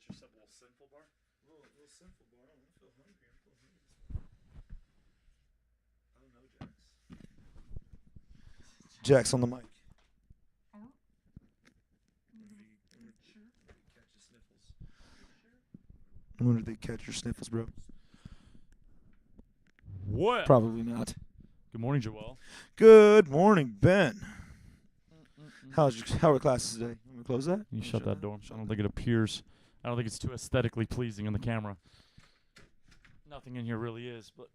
yourself a little sinful bar? A little sinful bar. I feel hungry. I don't know, Jax on the mic. I wonder if they catch your sniffles, bro. What? Probably not. Good morning, Joelle. Good morning, Ben. How are classes today? You want to close that? You shut that door. I don't think it appears. I don't think it's too aesthetically pleasing on the camera. Nothing in here really is, but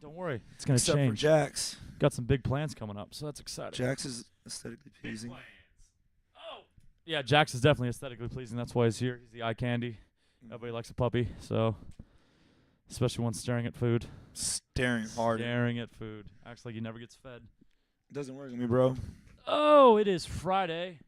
don't worry. It's going to Except change. for Jax. Got some big plans coming up, so that's exciting. Jax is aesthetically pleasing. Oh! Yeah, Jax is definitely aesthetically pleasing. That's why he's here. He's the eye candy. Everybody likes a puppy, so especially one staring at food. Staring hard. Staring at food. Acts like he never gets fed. It doesn't work on me, bro. Oh, it is Friday.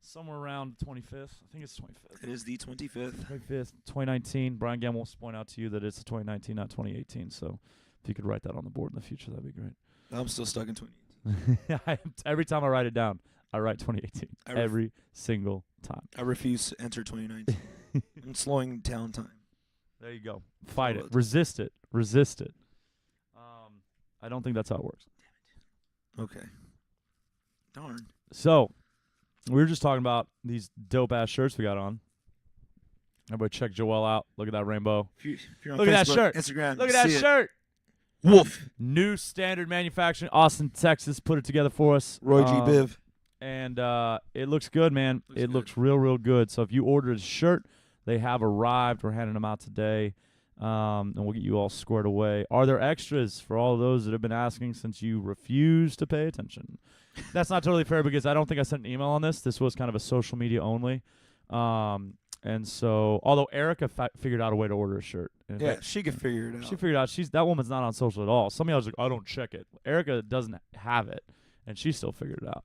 Somewhere around the 25th. I think it's 25th. It is the 25th. 25th, 2019. Brian Gamble wants to point out to you that it's 2019, not 2018. So if you could write that on the board in the future, that'd be great. I'm still stuck in 2018. Every time I write it down, I write 2018. Every single time. I refuse to enter 2019. I'm slowing down time. There you go. Fight it. Resist it. Resist it. I don't think that's how it works. Damn it. Okay. Darn. So, we were just talking about these dope-ass shirts we got on. Everybody check Joelle out. Look at that rainbow. If you're on Look Facebook, at that shirt. Instagram, Look at that shirt. Wolf. New Standard Manufacturing, Austin, Texas, put it together for us. Roy G. Biv. And it looks good, man. Looks looks real, real good. So if you ordered a shirt, they have arrived. We're handing them out today. And we'll get you all squared away. Are there extras for all of those that have been asking since you refuse to pay attention? That's not totally fair because I don't think I sent an email on this. This was kind of a social media only. And so, although Erica figured out a way to order a shirt. And Yeah, she could figure it out. she figured out that woman's not on social at all. Some of y'all was like, I don't check it. Erica doesn't have it, and she still figured it out.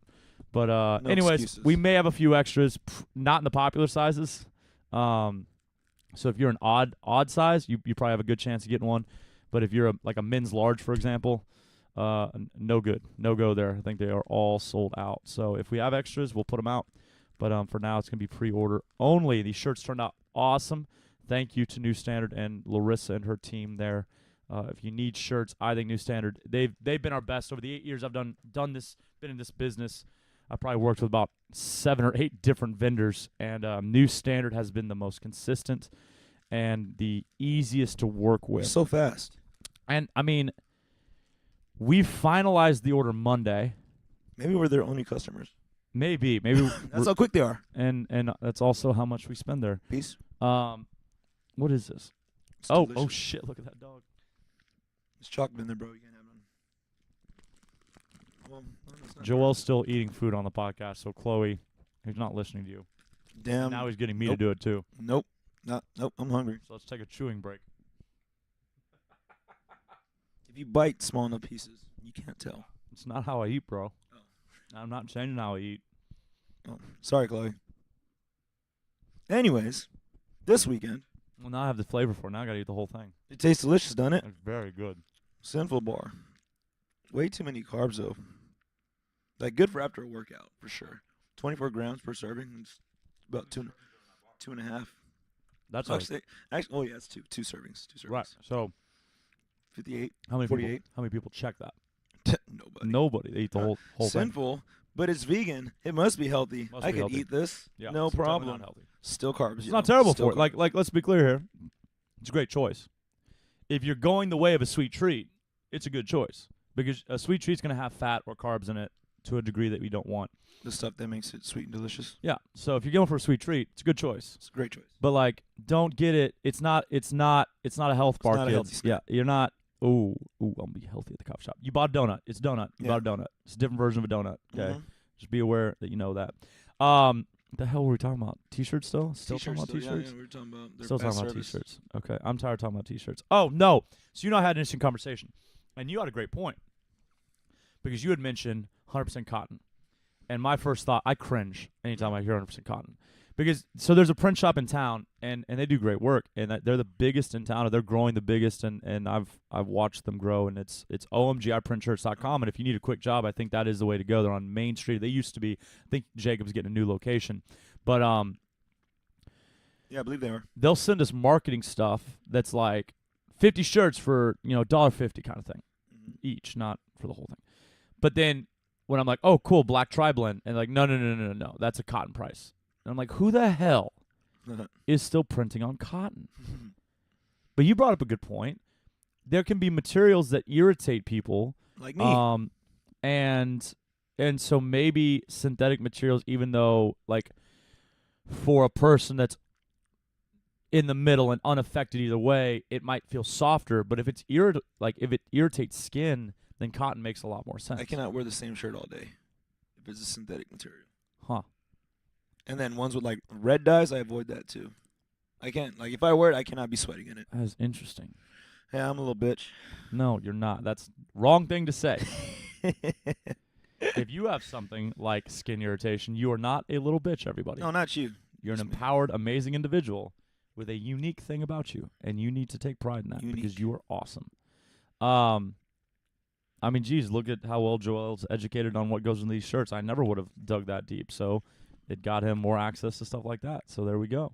But No anyways, excuses. we may have a few extras, not in the popular sizes. So if you're an odd size, you probably have a good chance of getting one. But if you're like a men's large, for example, no good, no go there. I think they are all sold out. So if we have extras, we'll put them out. But for now, it's gonna be pre-order only. These shirts turned out awesome. Thank you to New Standard and Larissa and her team there. If you need shirts, I think New Standard they've been our best over the 8 years I've done this, been in this business. I probably worked with about 7 or 8 different vendors, and New Standard has been the most consistent and the easiest to work with. So fast. And, I mean, we finalized the order Monday. Maybe we're their only customers. Maybe. That's how quick they are. And that's also how much we spend there. Peace. What is this? It's Oh, delicious. shit, look at that dog. There's chocolate in there, bro. You can't have none. Well, it's not Joelle's still eating food on the podcast, so Chloe, he's not listening to you. Damn. Now he's getting me Nope. to do it, too. Nope. Nope. I'm hungry. So let's take a chewing break. If you bite small enough pieces, you can't tell. It's not how I eat, bro. Oh. I'm not changing how I eat. Oh, sorry, Chloe. Anyways, this weekend, Well, now I have the flavor for it. Now I got to eat the whole thing. it tastes delicious, doesn't it? It's very good. Sinful bar. Way too many carbs, though. Like, good for after a workout, for sure. 24 grams per serving. It's about two and a half. That's So actually, oh, yeah, it's two servings. Two servings. right. So 58. how many 48. people? How many people check that? Nobody. Nobody. They eat the whole thing. Sinful, but it's vegan. It must be healthy. Must I be could healthy. eat this. Yeah, No it's definitely problem. Not healthy. Still carbs. It's you not know, terrible still for it. carbs. Like let's be clear here. It's a great choice. If you're going the way of a sweet treat, it's a good choice because a sweet treat's going to have fat or carbs in it to a degree that we don't want. The stuff that makes it sweet and delicious. Yeah. So if you're going for a sweet treat, it's a good choice. It's a great choice. But like, don't get it. It's not a health bar, not a kids. healthy snack. Yeah, you're not. Ooh, I'm gonna be healthy at the coffee shop. You bought a donut. It's a donut. You Yeah. bought a donut. It's a different version of a donut. Okay, Mhm. just be aware that you know that. The hell were we talking about? T-shirts still? Still talking about T-shirts? Yeah, we were talking about their Still fast talking about service. T-shirts. Okay, I'm tired of talking about T-shirts. Oh no! So you know I had an interesting conversation, and you had a great point because you had mentioned 100% cotton, and my first thought, I cringe anytime I hear 100% cotton. Because so there's a print shop in town, and they do great work, and they're the biggest in town, or they're growing the biggest, and I've watched them grow, and it's omgiprintshirts.com, and if you need a quick job, I think that is the way to go. They're on Main Street. They used to be, I think Jacob's getting a new location, but Yeah, I believe they are. They'll send us marketing stuff that's like 50 shirts for, $1.50 kind of thing each, not for the whole thing. But then when I'm like, oh, cool, black tri-blend, and like, no, that's a cotton price. And I'm like, who the hell is still printing on cotton? But you brought up a good point. There can be materials that irritate people. Like me. And so maybe synthetic materials, even though like for a person that's in the middle and unaffected either way, it might feel softer. But if it's if it irritates skin, then cotton makes a lot more sense. I cannot wear the same shirt all day if it's a synthetic material. Huh. And then ones with like red dyes, I avoid that too. I can't. Like if I wear it, I cannot be sweating in it. That is interesting. Yeah, I'm a little bitch. No, you're not. That's wrong thing to say. If you have something like skin irritation, you are not a little bitch, everybody. No, not you. You're an Just me. empowered, amazing individual with a unique thing about you, and you need to take pride in that because you are awesome. I mean, geez, look at how well Joelle's educated on what goes in these shirts. I never would have dug that deep, so it got him more access to stuff like that. So there we go.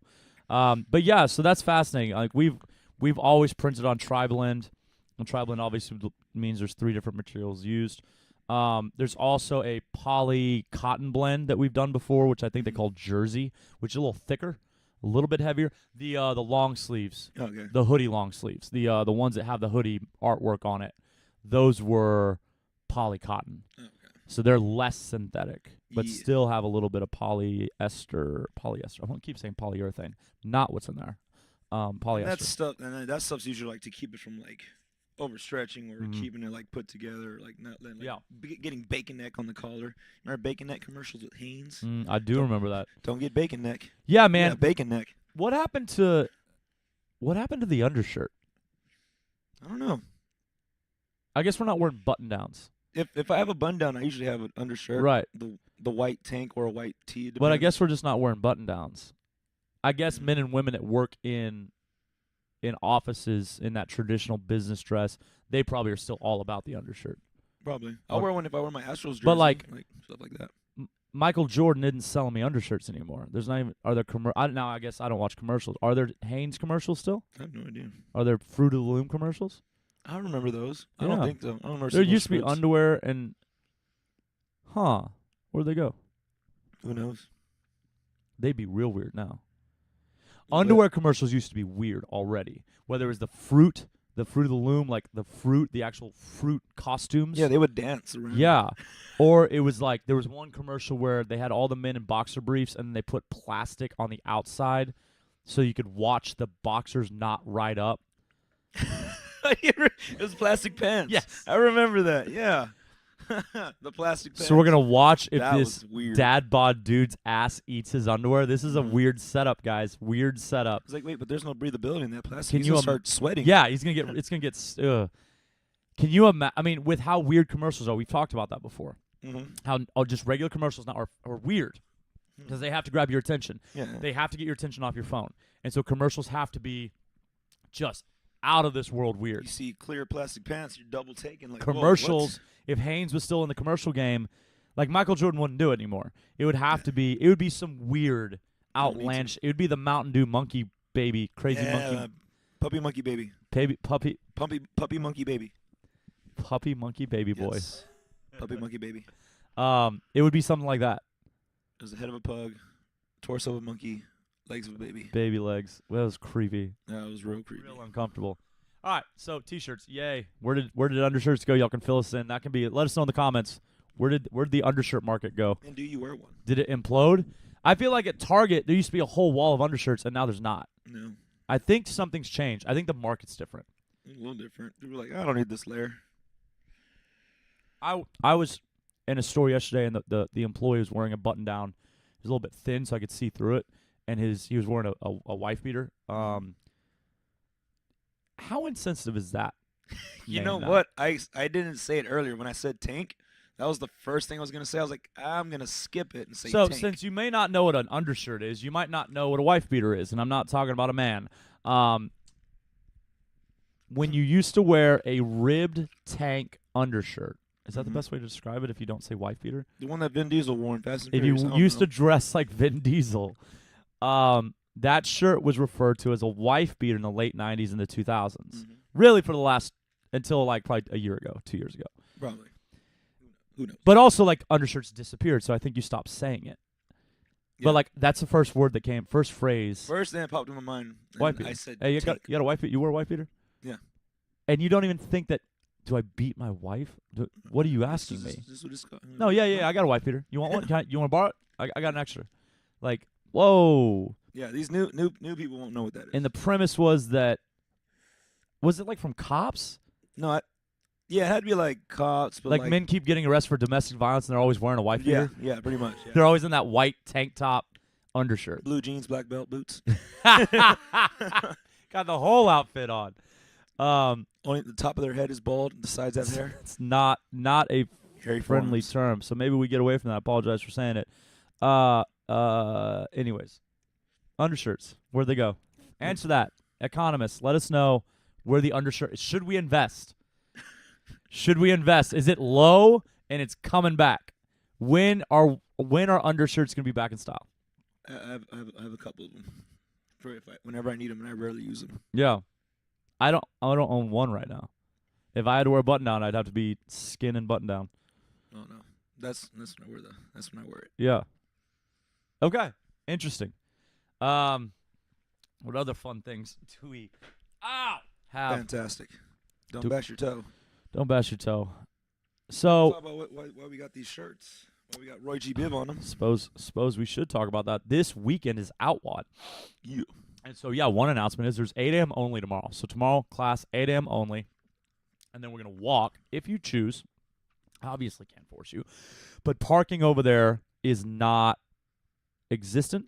But yeah, so that's fascinating. Like we've always printed on tri-blend, and tri-blend obviously means there's 3 different materials used. There's also a poly cotton blend that we've done before, which I think they call jersey, which is a little thicker, a little bit heavier. The long sleeves, Okay. the hoodie long sleeves, the ones that have the hoodie artwork on it, those were poly cotton. Okay. So they're less synthetic, but Yeah. still have a little bit of polyester. I want to keep saying polyurethane, not what's in there. Polyester. And that stuff's usually like to keep it from like overstretching or Mhm. keeping it like put together, like not letting Yeah. getting bacon neck on the collar. Remember bacon neck commercials with Hanes? I do remember that. Don't get bacon neck. Yeah, man. Yeah, bacon neck. What happened to the undershirt? I don't know. I guess we're not wearing button downs. If I have a button down, I usually have an undershirt. Right. The white tank or a white tee. But I depends. guess we're just not wearing button downs. I guess men and women that work in offices in that traditional business dress, they probably are still all about the undershirt. Probably. I'll wear one if I wear my Astros jersey. But, like stuff like that. Michael Jordan isn't selling me undershirts anymore. There's not even. Are there now? I guess I don't watch commercials. Are there Hanes commercials still? I have no idea. Are there Fruit of the Loom commercials? I don't remember those. I Yeah. don't think so. I don't remember. There seeing used to be those scripts. underwear and. Where'd they go? Who knows? They'd be real weird now. But- Underwear commercials used to be weird already. Whether it was the Fruit of the Loom, like the actual fruit costumes. Yeah, they would dance around. Yeah. Or it was like there was one commercial where they had all the men in boxer briefs and they put plastic on the outside so you could watch the boxers not ride up. It was plastic pants. Yes. I remember that. Yeah. The plastic pants. So we're going to watch if That this was weird. dad bod dude's ass eats his underwear. This is a weird setup, guys. Weird setup. I was like, wait, but there's no breathability in that plastic. Can He's you gonna start sweating. Yeah, it's going to get Can you imagine? I mean, with how weird commercials are, we've talked about that before. Mm-hmm. How just regular commercials now are weird because they have to grab your attention. Yeah. They have to get your attention off your phone. And so commercials have to be just out of this world weird. You see clear plastic pants, you're double taking. Like Commercials, Whoa, if Hanes was still in the commercial game, like Michael Jordan wouldn't do it anymore. It would have to be, it would be some weird, outlandish, it would be the Mountain Dew monkey baby, crazy monkey. Puppy monkey baby. Puppy monkey baby. Puppy monkey baby boy. Yes. Puppy monkey baby. It would be something like that. There's the head of a pug, torso of a monkey, legs of a baby. Baby legs. Well, that was creepy. That was real creepy. Real uncomfortable. All right, so t-shirts, yay. Where did undershirts go? Y'all can fill us in. That can be. Let us know in the comments. Where did the undershirt market go? And do you wear one? Did it implode? I feel like at Target there used to be a whole wall of undershirts, and now there's not. No. I think something's changed. I think the market's different. A little different. People are like, I don't need this layer. I was in a store yesterday, and the employee was wearing a button down. It was a little bit thin, so I could see through it, and he was wearing a wife beater. How insensitive is that? You name know now? what? I didn't say it earlier when I said tank. That was the first thing I was gonna say. I was like, I'm gonna skip it and say So tank. since you may not know what an undershirt is, you might not know what a wife beater is, and I'm not talking about a man. When you used to wear a ribbed tank undershirt, is that the Mhm. best way to describe it if you don't say wife beater? The one that Vin Diesel wore in Fast and If Furious. you I don't used know. to dress like Vin Diesel, that shirt was referred to as a wife beater in the late 90s and the 2000s. Mm-hmm. Really for the last, until like probably a year ago, 2 years ago. Probably. Who knows? But also like undershirts disappeared, so I think you stopped saying it. Yeah. But like that's the first word that came, first phrase. First thing that popped in my mind. Wife And beater. I said, Hey, you got tank. a wife beater? You wear a wife beater? Yeah. And you don't even think that, do I beat my wife? What are you asking me? This is what it's called. No, yeah, I got a wife beater. You want one? You want to borrow it? I got an extra. Like, whoa. Yeah, these new people won't know what that is. And the premise was that, was it like from cops? No, yeah, it had to be like cops, but Like men keep getting arrested for domestic violence and they're always wearing a wife Yeah, beater? yeah, pretty much. Yeah. They're always in that white tank top undershirt. Blue jeans, black belt, boots. Got the whole outfit on. Only the top of their head is bald, the sides have hair. It's not a Hairy friendly forearms. term, so maybe we get away from that. I apologize for saying it. Anyways, undershirts, where'd they go? Answer that. Economists, let us know where the undershirt. Should we invest? Should we invest? Is it low and it's coming back? When are undershirts gonna be back in style? I have a couple of them. Whenever I need them, and I rarely use them. Yeah, I don't own one right now. If I had to wear a button down, I'd have to be skin and button down. Oh no, that's when I wear it. Yeah. Okay. Interesting. What other fun things do we have? Fantastic. Don't Do- bash your toe. Don't bash your toe. Talk So about why we got these shirts. Why we got Roy G. Biv on them. suppose we should talk about that. This weekend is Outwad. Yeah. And so yeah, one announcement is there's 8 a.m. only tomorrow. So tomorrow class 8 a.m. only. And then we're gonna walk if you choose. Obviously can't force you. But parking over there is not existent.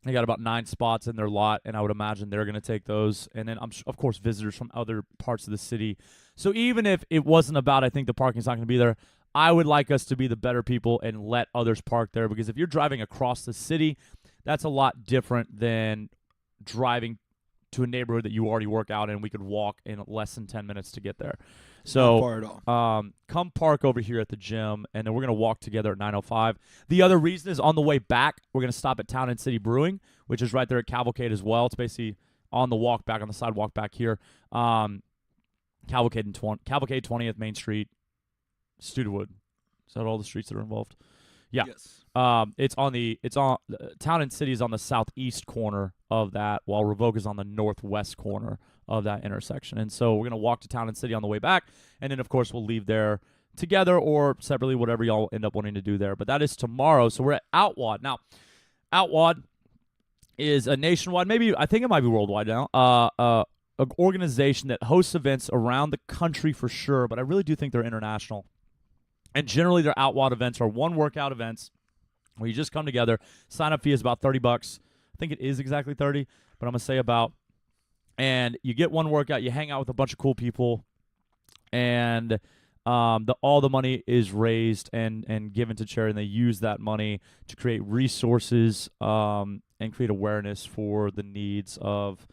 They got about 9 spots in their lot, and I would imagine they're going to take those. And then, of course, visitors from other parts of the city. So even if it wasn't about, I think the parking's not going to be there, I would like us to be the better people and let others park there. Because if you're driving across the city, that's a lot different than driving to a neighborhood that you already work out in. We could walk in less than 10 minutes to get there. So Not far at all. come park over here at the gym, and then we're going to walk together at 9:05. The other reason is on the way back, we're going to stop at Town and City Brewing, which is right there at Cavalcade as well. It's basically on the walk back, on the sidewalk back here. Cavalcade 20th Main Street, Studewood. Is that all the streets that are involved? Yeah. Yes. Town and City is on the southeast corner of that, while Revoke is on the northwest corner of that intersection. And so we're going to walk to Town and City on the way back, and then, of course, we'll leave there together or separately, whatever y'all end up wanting to do there. But that is tomorrow, so we're at Outwad. Now, Outwad is a nationwide, I think it might be worldwide now, an organization that hosts events around the country for sure, but I really do think they're international. And generally, their Outwad events are one workout events where you just come together. Sign-up fee is about $30. I think it is exactly 30, but I'm going to say about. And you get one workout, you hang out with a bunch of cool people, and all the money is raised and given to charity, and they use that money to create resources and create awareness for the needs of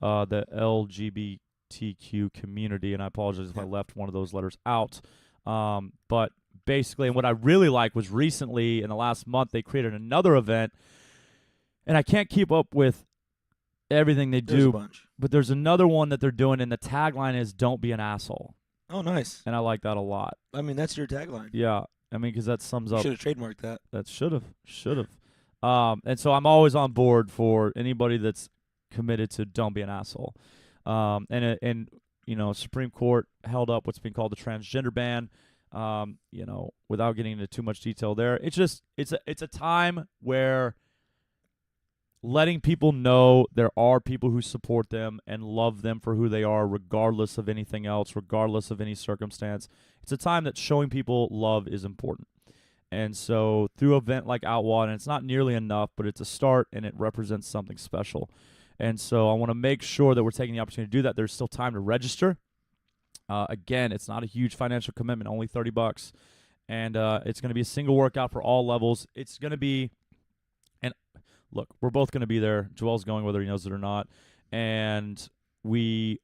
the LGBTQ community. And I apologize if I left one of those letters out. But basically, and what I really like was recently, in the last month, they created another event, and I can't keep up with everything they There's a do, bunch. but there's another one that they're doing, and the tagline is "Don't be an asshole," Oh, nice. and I like that a lot. I mean, that's your tagline. Yeah, I mean, because that sums up. Should have trademarked that. That should have. And so I'm always on board for anybody that's committed to don't be an asshole. And Supreme Court held up what's being called the transgender ban. Without getting into too much detail there, it's a time where letting people know there are people who support them and love them for who they are, regardless of anything else, regardless of any circumstance. It's a time that showing people love is important. And so through an event like Outwad, and it's not nearly enough, but it's a start, and it represents something special. And so I want to make sure that we're taking the opportunity to do that. There's still time to register. Again, it's not a huge financial commitment, only $30. And it's going to be a single workout for all levels. It's going to be, and look, we're both going to be there. Joelle's going whether he knows it or not. And we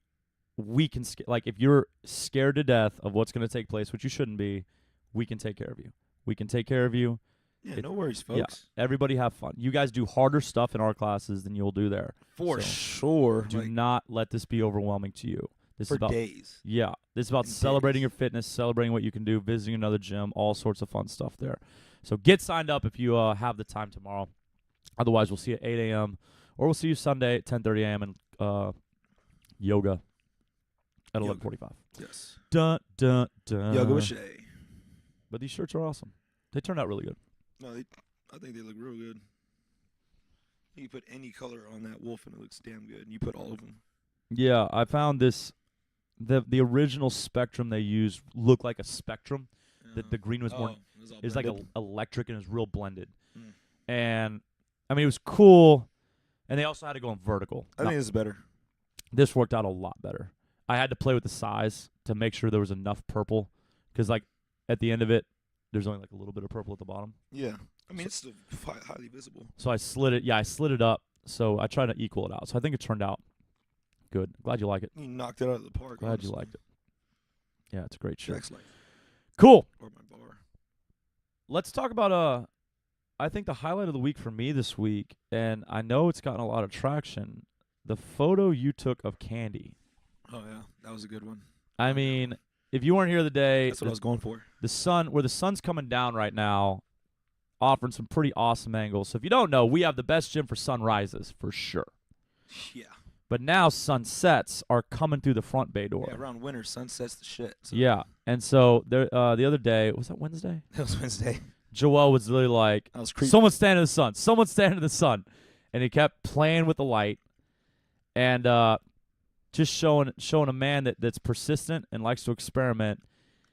can, if you're scared to death of what's going to take place, which you shouldn't be, we can take care of you. We can take care of you. Yeah, no worries, Yeah. folks. Everybody have fun. You guys do harder stuff in our classes than you'll do there. For So sure. Do like, not let this be overwhelming to you. This for is about days. Yeah, this is about And celebrating days. your fitness, celebrating what you can do, visiting another gym, all sorts of fun stuff there. So get signed up if you have the time tomorrow. Otherwise, we'll see you at 8 a.m. or we'll see you Sunday at 10:30 a.m. and yoga at 11:45. Yes. Dun dun dun. Yoga with Shay. But these shirts are awesome. They turned out really good. No, I think they look real good. You put any color on that wolf and it looks damn good. You put all of them. Yeah, I found this. The original Spectrum they used looked like a Spectrum. The green was more. It was all It was like blended. electric and it was real blended. Mm. And I mean, it was cool. And they also had to go in vertical. I think this is better. This worked out a lot better. I had to play with the size to make sure there was enough purple, because like at the end of it, there's only like a little bit of purple at the bottom. Yeah. I mean, it's still highly visible. So I slid it. Yeah, I slid it up. So I tried to equal it out. So I think it turned out good. Glad you like it. You knocked it out of the park. Glad honestly. you liked it. Yeah, it's a great shirt. Jack's like, Cool. or my bar. Let's talk about I think the highlight of the week for me this week, and I know it's gotten a lot of traction, the photo you took of Candy. Oh, yeah. That was a good one. I mean, if you weren't here the day, That's what I was going for. the sun's coming down right now, offering some pretty awesome angles. So if you don't know, we have the best gym for sunrises for sure. Yeah. But now sunsets are coming through the front bay door. Yeah, around winter, sunset's the shit. So. Yeah. And so there, the other day, was that Wednesday? That was Wednesday. Joelle was really like, I was creepy. someone stand in the sun. Someone stand in the sun. And he kept playing with the light and just showing a man that's persistent and likes to experiment.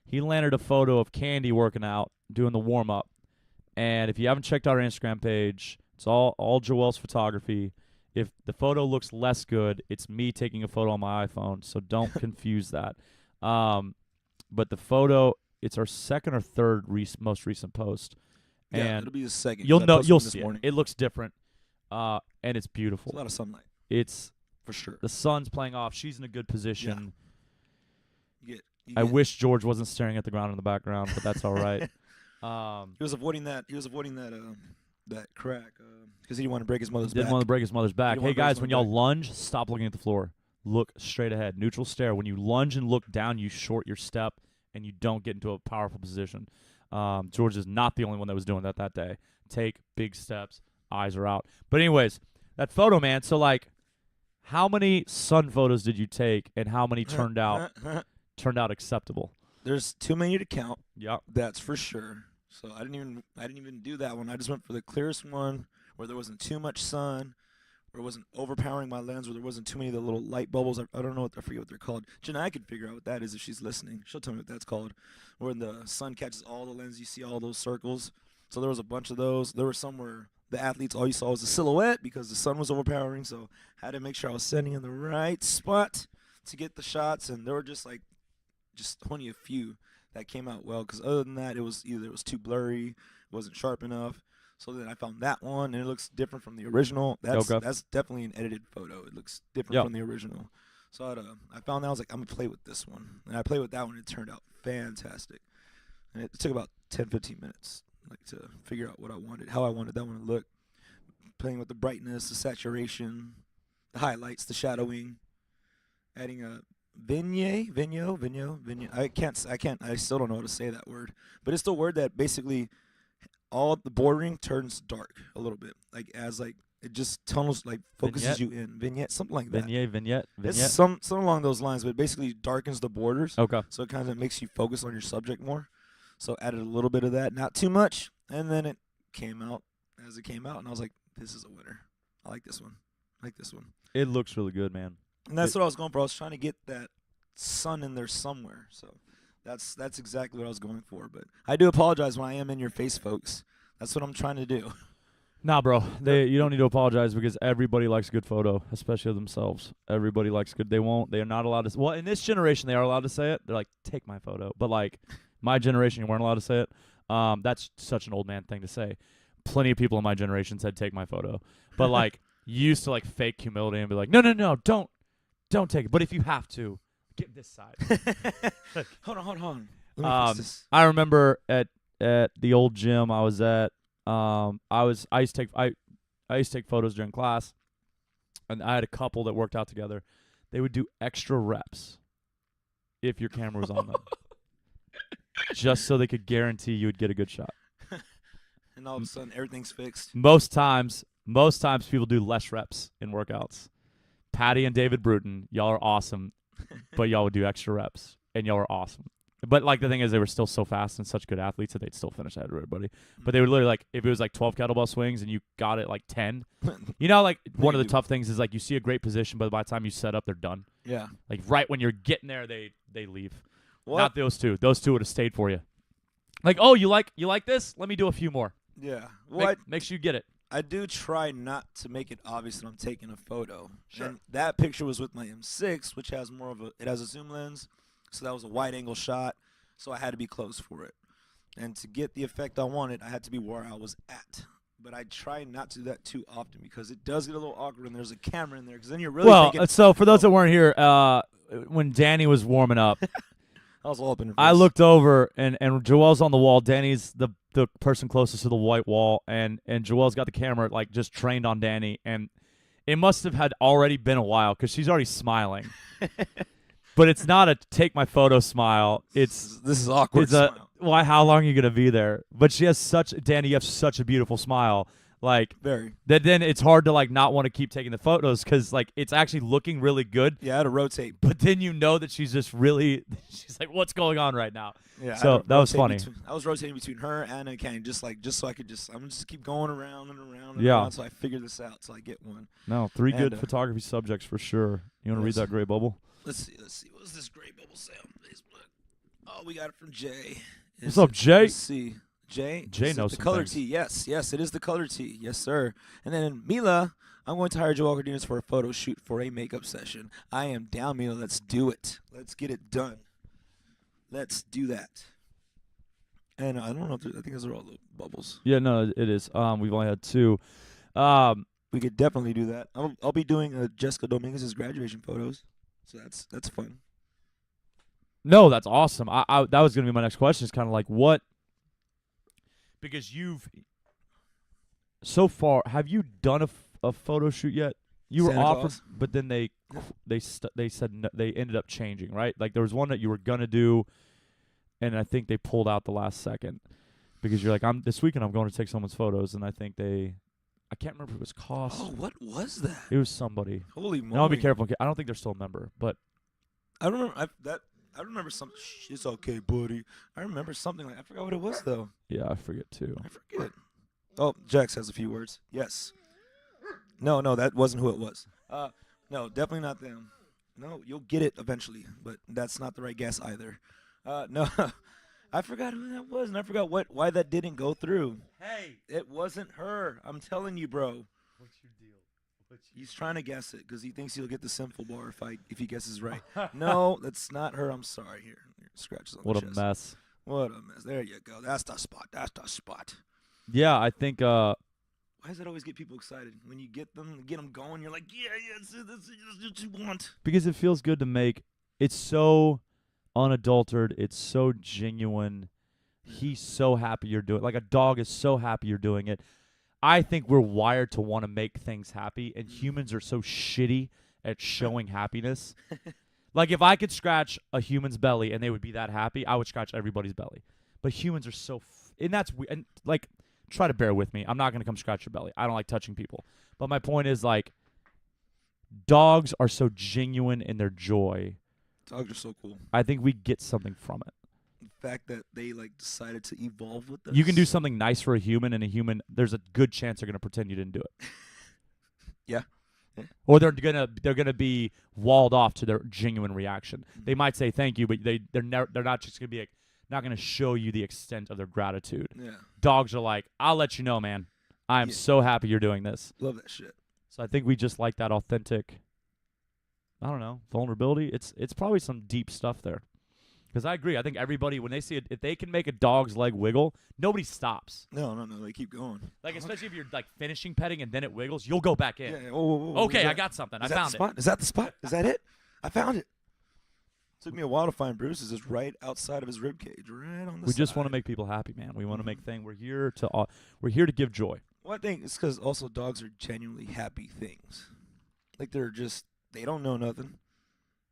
He landed a photo of Candy working out, doing the warm-up. And if you haven't checked out our Instagram page, it's all Joelle's photography. If the photo looks less good, it's me taking a photo on my iPhone, so don't confuse that. But the photo, it's our second or third most recent post. Yeah, And it'll be the second. 'cause you'll I know, posted you'll one this see it. morning. It looks different, and it's It's beautiful. a lot of sunlight, It's for sure. the sun's playing off. She's in a good position. You I get- wish George wasn't staring at the ground in the background, but that's all right. He was avoiding that. He was avoiding that crack because he didn't want to break his mother's Didn't back. want to break his mother's back. didn't Hey wanna break his guys, when mother's y'all lunge, stop looking at the floor. Look straight ahead. Neutral stare. When you lunge and look down, you short your step and you don't get into a powerful position. George is not the only one that was doing that day. Take big steps. Eyes are out. But anyways, that photo, man. So like, how many sun photos did you take, and how many turned out acceptable? There's too many to count. Yep. That's for sure. So I didn't even do that one. I just went for the clearest one where there wasn't too much sun, where it wasn't overpowering my lens, where there wasn't too many of the little light bubbles. I don't know I forget what they're called. Janai could figure out what that is if she's listening. She'll tell me what that's called. Where the sun catches all the lens, you see all those circles. So there was a bunch of those. There were some where the athletes, all you saw was the silhouette because the sun was overpowering. So I had to make sure I was standing in the right spot to get the shots. And there were just only a few that came out well, because other than that, it was too blurry, it wasn't sharp enough. So then I found that one, and it looks different from the original. That's definitely an edited photo. It looks different from the original. So I found that. I was like, I'm going to play with this one. And I played with that one, and it turned out fantastic. And it took about 10, 15 minutes to figure out what I wanted, how I wanted that one to look. Playing with the brightness, the saturation, the highlights, the shadowing, adding a vignette. I still don't know how to say that word, but it's the word that basically all the bordering turns dark a little bit, it just tunnels, focuses Vignette? you in. Vignette, something like that. Vignette. It's some along those lines, but it basically darkens the borders. Okay. So it kind of makes you focus on your subject more. So added a little bit of that, not too much, and then it came out as it came out, and I was like, this is a winner. I like this one. It looks really good, man. And that's what I was going for. I was trying to get that sun in there somewhere. So that's exactly what I was going for. But I do apologize when I am in your face, folks. That's what I'm trying to do. Nah, bro. You don't need to apologize, because everybody likes a good photo, especially of themselves. Everybody likes good. They are not allowed to. Well, in this generation, they are allowed to say it. They're like, take my photo. But like, my generation, you weren't allowed to say it. That's such an old man thing to say. Plenty of people in my generation said, take my photo. But like, you used to like fake humility and be like, no, don't take it. But if you have to, get this side. Hold on. Let me fix this. I remember at the old gym I was at, I used to take photos during class, and I had a couple that worked out together. They would do extra reps if your camera was on them, just so they could guarantee you would get a good shot. And all of a sudden, everything's fixed. Most times people do less reps in workouts. Patty and David Bruton, y'all are awesome, but y'all would do extra reps, and y'all are awesome. But like the thing is, they were still so fast and such good athletes that they'd still finish ahead of everybody. But they would literally, like, if it was like 12 kettlebell swings and you got it like 10, you know, like one of the tough things is like you see a great position, but by the time you set up, they're done. Yeah. Like right when you're getting there, they leave. What? Not those two. Those two would have stayed for you. Like, oh, you like this? Let me do a few more. Yeah. Well, make sure you get it. I do try not to make it obvious that I'm taking a photo. Sure. And that picture was with my M6, which has it has a zoom lens, so that was a wide angle shot. So I had to be close for it. And to get the effect I wanted, I had to be where I was at. But I try not to do that too often because it does get a little awkward when there's a camera in there. Because then you're really thinking, so for those that weren't here, when Danny was warming up, I was all up in her face. I looked over, and Joelle's on the wall. Danny's the person closest to the white wall, and Joelle's got the camera, like, just trained on Danny. And it must have had already been a while because she's already smiling. But it's not a take my photo smile. This is awkward. Why? How long are you gonna be there? But she has Danny, you have such a beautiful smile. Like very. Then it's hard to like not want to keep taking the photos because like it's actually looking really good. Yeah, I had to rotate. But then you know that she's just really. She's like, what's going on right now? Yeah. So that was funny. I was rotating between her and Kenny, just so I could I'm just keep going around and around and yeah. around so I figure this out so I get one. No, 3 good photography subjects for sure. You want to read that gray bubble? Let's see. What does this gray bubble say on Facebook? Oh, we got it from Jay. What's up, Jay? Let's see. Jay knows the color things. tee. Yes, it is the color tee. Yes, sir. And then Mila, I'm going to hire Joelle Cardenas for a photo shoot for a makeup session. I am down, Mila. Let's do it. Let's get it done. Let's do that. And I don't know I think those are all the bubbles. Yeah, no, it is. We've only had 2. We could definitely do that. I'll be doing Jessica Dominguez's graduation photos, so that's fun. No, that's awesome. I that was gonna be my next question. Is kind of like what, because so far have you done a photo shoot yet? You were offered, but then they said no, they ended up changing, right? Like there was one that you were gonna do, and I think they pulled out the last second because you're like, this weekend I'm going to take someone's photos, and I think I can't remember if it was Cost. Oh, what was that? It was somebody. Holy moly! Now I'll be careful. I don't think they're still a member, but I remember I remember something. It's okay, buddy. I remember something I forgot what it was though. Yeah, I forget too. I forget. Oh, Jax has a few words. Yes. No, that wasn't who it was. No, definitely not them. No, you'll get it eventually, but that's not the right guess either. No, I forgot who that was, and I forgot why that didn't go through. Hey, it wasn't her. I'm telling you, bro. What's your deal? He's trying to guess it because he thinks he'll get the simple bar if he guesses right. No, that's not her. I'm sorry. Here scratches on the chest. What a mess. What a mess. There you go. That's the spot. Yeah, I think. Why does that always get people excited? When you get them going, you're like, yeah, this is what you want. Because it feels good to make. It's so unadulterated. It's so genuine. He's so happy you're doing it. Like a dog is so happy you're doing it. I think we're wired to want to make things happy, and humans are so shitty at showing happiness. Like, if I could scratch a human's belly and they would be that happy, I would scratch everybody's belly. But humans are so and that's and like, try to bear with me. I'm not going to come scratch your belly. I don't like touching people. But my point is, like, dogs are so genuine in their joy. Dogs are so cool. I think we get something from it. The fact that they like decided to evolve with us. You can do something nice for a human, and a human, there's a good chance they're going to pretend you didn't do it. Yeah. Or they're gonna be walled off to their genuine reaction. They might say thank you, but they're not just gonna be like, not gonna show you the extent of their gratitude. Yeah. Dogs are like, I'll let you know, man. I am so happy you're doing this. Love that shit. So I think we just like that authentic, I don't know, vulnerability. It's probably some deep stuff there. Because I agree. I think everybody, when they see it, if they can make a dog's leg wiggle, nobody stops. No. They keep going. Like, especially if you're, like, finishing petting and then it wiggles, you'll go back in. Yeah. Whoa, okay, I got something. I found it. Is that the spot? Is that it? I found it. Took me a while to find Bruce's. It's right outside of his rib cage, right on the We side. just want to make people happy, man. We want to make things. We're here to give joy. Well, I think it's because also dogs are genuinely happy things. Like they don't know nothing.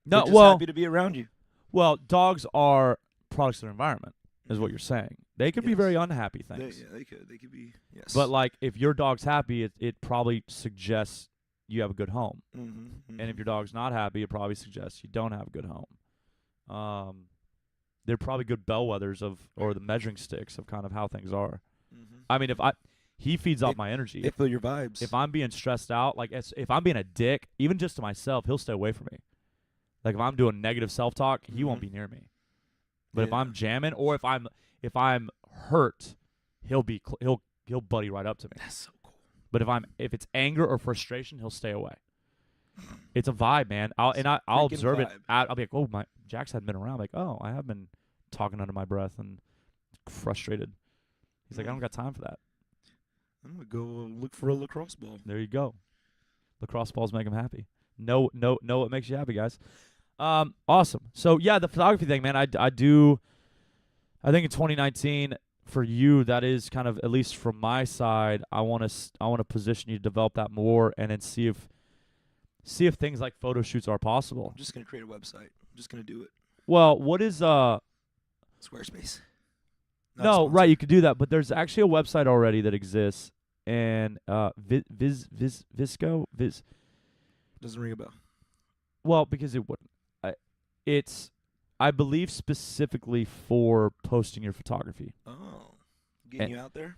No, They're just well, happy to be around you. well, dogs are products of their environment, is what you're saying. They could be Yes. very unhappy things. They could be. Yes. But like, if your dog's happy, it probably suggests you have a good home. Mm-hmm. And if your dog's not happy, it probably suggests you don't have a good home. They're probably good bellwethers or the measuring sticks of kind of how things are. Mm-hmm. I mean, he feeds off my energy. They feel your vibes. If I'm being stressed out, like if I'm being a dick, even just to myself, he'll stay away from me. Like if I'm doing negative self-talk, he won't be near me. But if I'm jamming or if I'm hurt, he'll buddy right up to me. That's so cool. But if it's anger or frustration, he'll stay away. It's a vibe, man. I'll observe it. I'll be like, oh, my Jax hadn't been around. Like, oh, I have been talking under my breath and frustrated. He's like, I don't got time for that. I'm gonna go look for a lacrosse ball. There you go. Lacrosse balls make him happy. Know what makes you happy, guys. Awesome. So yeah, the photography thing, man. I think in 2019 for you, that is kind of, at least from my side, I want to position you to develop that more and then see if things like photo shoots are possible. I'm just gonna create a website. I'm just gonna do it. Well, what is Squarespace. No, right, you could do that, but there's actually a website already that exists, and Visco doesn't ring a bell. Well, because it wouldn't. It's, I believe, specifically for posting your photography. Oh, getting you out there.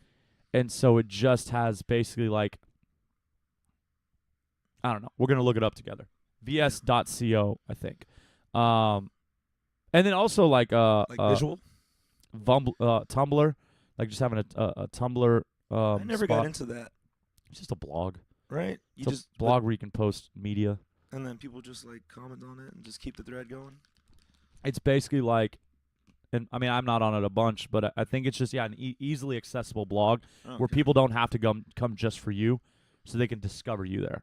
And so it just has basically like, I don't know. We're gonna look it up together. vs.co, I think. And then also like visual. Tumblr, like just having a Tumblr. I never spot. got into that. It's just a blog. Right? You It's a blog where you can post media. And then people just like comment on it and just keep the thread going. It's basically like, and I mean I'm not on it a bunch, but I think it's just an easily accessible blog where people don't have to come just for you, so they can discover you there.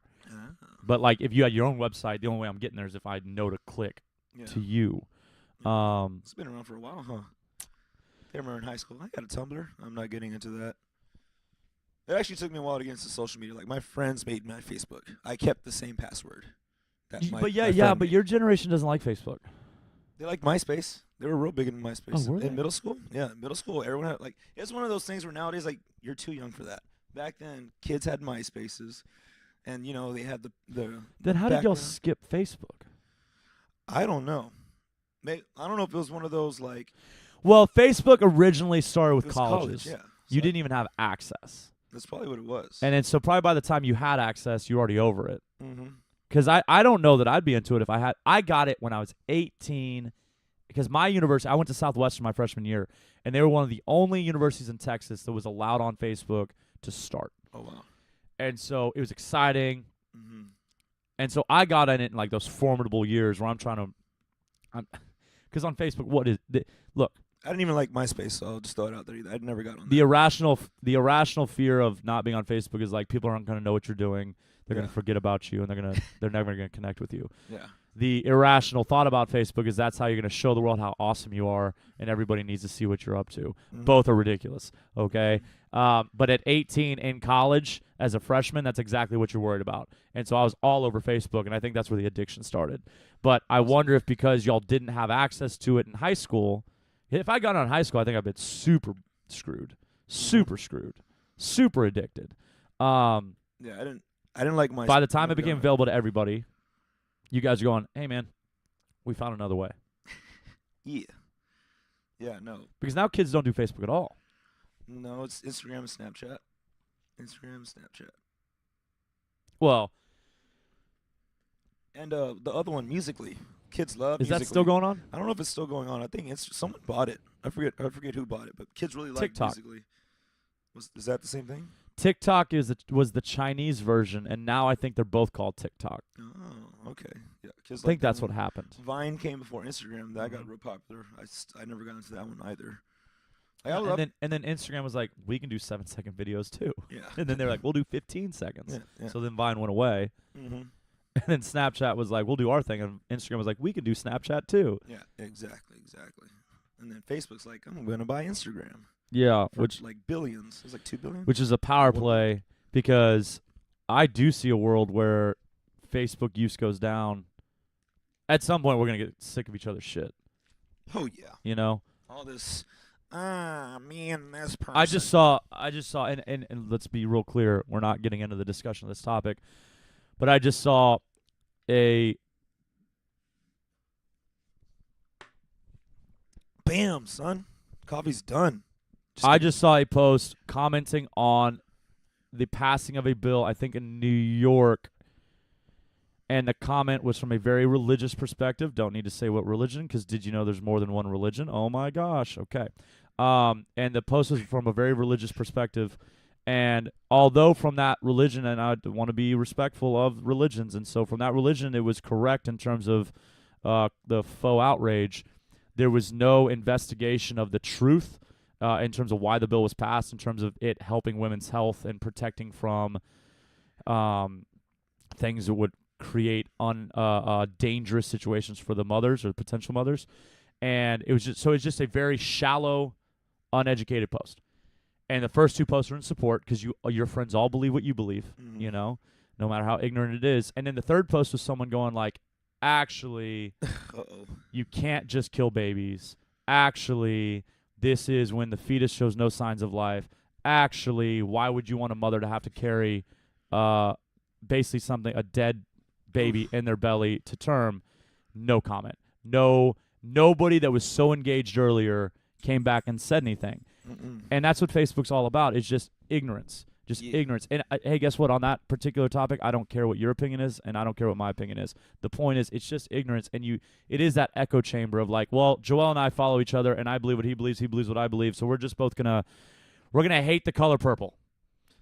But like if you had your own website, the only way I'm getting there is if I know to click to you. It's been around for a while, huh? I remember in high school, I got a Tumblr. I'm not getting into that. It actually took me a while to get into social media. Like my friends made my Facebook. I kept the same password. But your generation doesn't like Facebook. They like MySpace. They were real big in MySpace. Oh, were they? In middle school? Yeah, middle school. Everyone had, like, it's one of those things where nowadays, like, you're too young for that. Back then, kids had MySpaces, and, you know, they had the Then how did y'all skip Facebook? I don't know. I don't know if it was one of those, like... Well, Facebook originally started with colleges. College, yeah. You didn't even have access. That's probably what it was. And then so probably by the time you had access, you're already over it. Mm-hmm. Because I don't know that I'd be into it if I had. I got it when I was 18 because my university, I went to Southwestern my freshman year, and they were one of the only universities in Texas that was allowed on Facebook to start. Oh, wow. And so it was exciting. Mm-hmm. And so I got in it in like those formidable years where I'm trying to, because on Facebook, look. I didn't even like MySpace, so I'll just throw it out there either. I'd never got on The irrational fear of not being on Facebook is like people aren't going to know what you're doing. They're going to forget about you, and they're never going to connect with you. Yeah. The irrational thought about Facebook is that's how you're going to show the world how awesome you are, and everybody needs to see what you're up to. Mm-hmm. Both are ridiculous, okay? But at 18 in college, as a freshman, that's exactly what you're worried about. And so I was all over Facebook, and I think that's where the addiction started. But I wonder if because y'all didn't have access to it in high school, if I got on high school, I think I've been super screwed, super addicted. Yeah, I didn't like MySpace. By the time it became available to everybody, you guys are going, hey, man, we found another way. Yeah. Yeah, no. Because now kids don't do Facebook at all. No, it's Instagram and Snapchat. Well. And the other one, Musical.ly. Kids love Is Musical.ly. that still going on? I don't know if it's still going on. I think someone bought it. I forget who bought it, but kids really like TikTok. Musical.ly. Is that the same thing? TikTok was the Chinese version, and now I think they're both called TikTok. Oh, okay. Yeah, I think that's what happened. Vine came before Instagram. That got real popular. I never got into that one either. And then Instagram was like, we can do 7-second videos too. Yeah. And then they're like, we'll do 15 seconds. Yeah. So then Vine went away. Mm-hmm. And then Snapchat was like, we'll do our thing. And Instagram was like, we can do Snapchat too. Yeah, exactly. And then Facebook's like, I'm going to buy Instagram. Yeah, For which like billions. It was like 2 billion. which is a power play because I do see a world where Facebook use goes down. At some point, we're going to get sick of each other's shit. Oh, yeah. You know? All this, me and this person. I just saw, and let's be real clear, we're not getting into the discussion of this topic, but I just saw Bam, son. Coffee's done. I just saw a post commenting on the passing of a bill, I think in New York, and the comment was from a very religious perspective. Don't need to say what religion, because did you know there's more than one religion? Oh my gosh, okay. And the post was from a very religious perspective, and although from that religion, and I want to be respectful of religions, and so from that religion it was correct in terms of the faux outrage, there was no investigation of the truth in terms of why the bill was passed, in terms of it helping women's health and protecting from things that would create dangerous situations for the mothers or potential mothers. And it was just a very shallow, uneducated post. And the first 2 posts are in support because your friends all believe what you believe, you know, no matter how ignorant it is. And then the third post was someone going like, actually, you can't just kill babies. Actually, this is when the fetus shows no signs of life. Actually, why would you want a mother to have to carry basically a dead baby in their belly to term? No comment. Nobody that was so engaged earlier came back and said anything. And that's what Facebook's all about. It's just ignorance. Ignorance. And hey, guess what? On that particular topic, I don't care what your opinion is, and I don't care what my opinion is. The point is, it's just ignorance, and it is that echo chamber of like, well, Joelle and I follow each other, and I believe what he believes what I believe, so we're just both gonna hate the color purple.